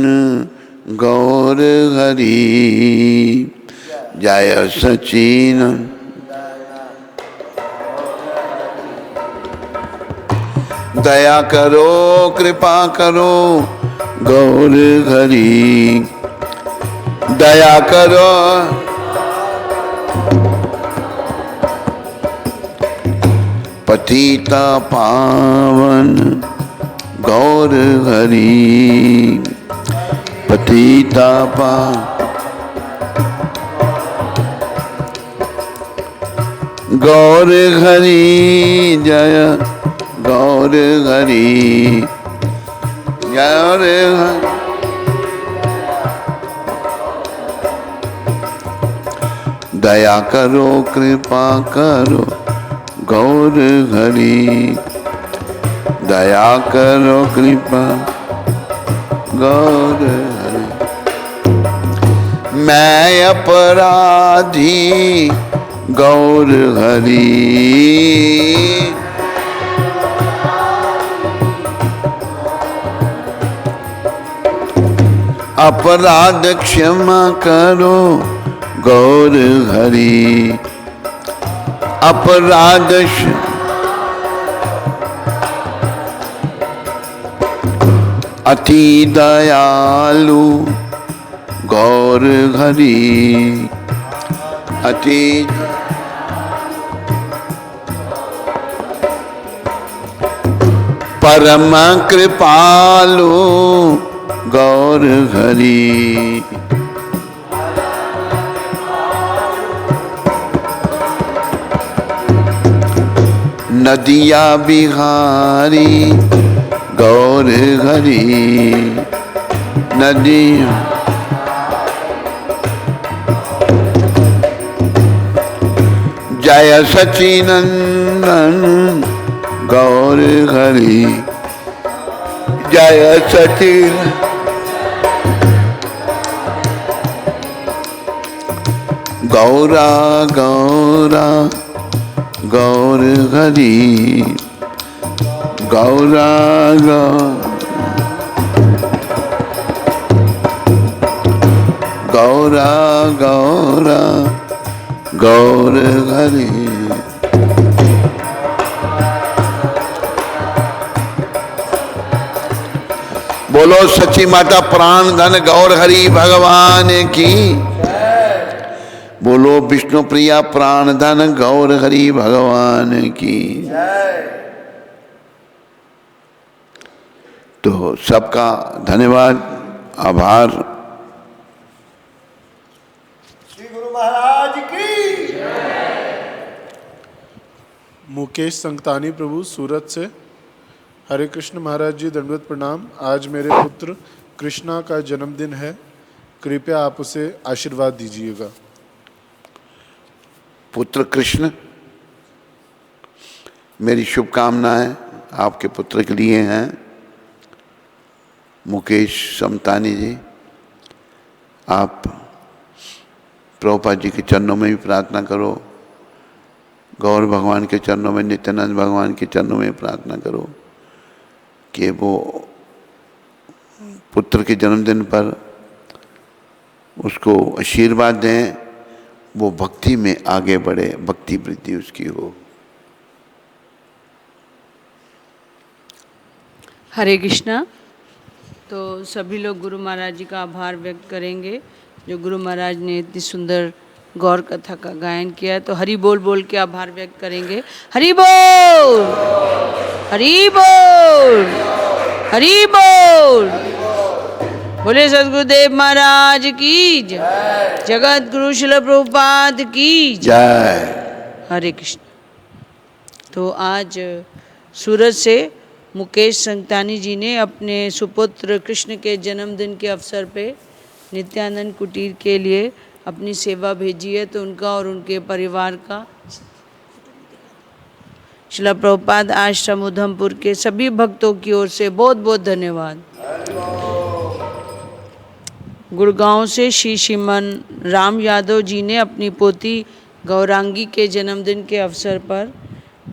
गौर हरि जय सच्चिनंदन। दया करो कृपा करो गौर हरि दया करो। पतिता पावन गौर हरि पतिता पावन गौर हरि जय गौर हरि गौर हरि। दया करो कृपा करो गौर हरि दया करो कृपा गौर हरि। मैं अपराधी गौर हरि अपराध क्षमा करो गौर हरि अपराध अति दयालु गौर हरि अति परम कृपालु गौर हरि। नदिया बिहारी गौर हरि नदी जय सचिनंदन गौर हरि, जय सचिन गौरा गौरा गौर हरि, गौरा गौरा गौरा गौर हरि। बोलो सच्ची माता प्राण धन गौर हरि भगवान की, बोलो विष्णु प्रिया प्राण धन गौर हरि भगवान की। तो सबका धन्यवाद, आभार। श्री गुरु महाराज की। मुकेश संगतानी प्रभु सूरत से। हरे कृष्ण महाराज जी, दंडवत प्रणाम। आज मेरे पुत्र कृष्णा का जन्मदिन है, कृपया आप उसे आशीर्वाद दीजिएगा। पुत्र कृष्ण, मेरी शुभकामनाएं आपके पुत्र के लिए हैं। मुकेश समतानी जी, आप प्रभुपाद जी के चरणों में भी प्रार्थना करो, गौर भगवान के चरणों में, नित्यानंद भगवान के चरणों में प्रार्थना करो कि वो पुत्र के जन्मदिन पर उसको आशीर्वाद दें, वो भक्ति में आगे बढ़े, भक्ति वृद्धि उसकी हो। हरे कृष्णा। तो सभी लोग गुरु महाराज जी का आभार व्यक्त करेंगे, जो गुरु महाराज ने इतनी सुंदर गौर कथा का गायन किया है। तो हरि बोल बोल के आभार व्यक्त करेंगे। हरि बोल, हरि बोल, हरि बोल। बोले सद्गुरुदेव महाराज की जय, जगत गुरु शिल प्रभुपाद की जय। हरे कृष्ण। तो आज सूरत से मुकेश संगतानी जी ने अपने सुपुत्र कृष्ण के जन्मदिन के अवसर पे नित्यानंद कुटीर के लिए अपनी सेवा भेजी है। तो उनका और उनके परिवार का श्रील प्रभुपाद आश्रम उधमपुर के सभी भक्तों की ओर से बहुत बहुत धन्यवाद। गुड़गांव से श्री श्रीमन राम यादव जी ने अपनी पोती गौरांगी के जन्मदिन के अवसर पर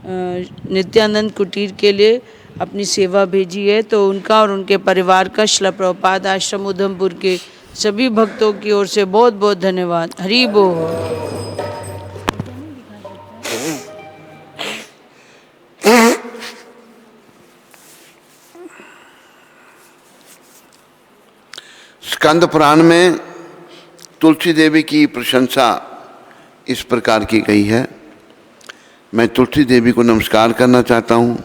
नित्यानंद कुटीर के लिए अपनी सेवा भेजी है। तो उनका और उनके परिवार का श्रील प्रभुपाद आश्रम उधमपुर के सभी भक्तों की ओर से बहुत बहुत धन्यवाद। हरि बोल। स्कंद पुराण में तुलसी देवी की प्रशंसा इस प्रकार की गई है। मैं तुलसी देवी को नमस्कार करना चाहता हूँ।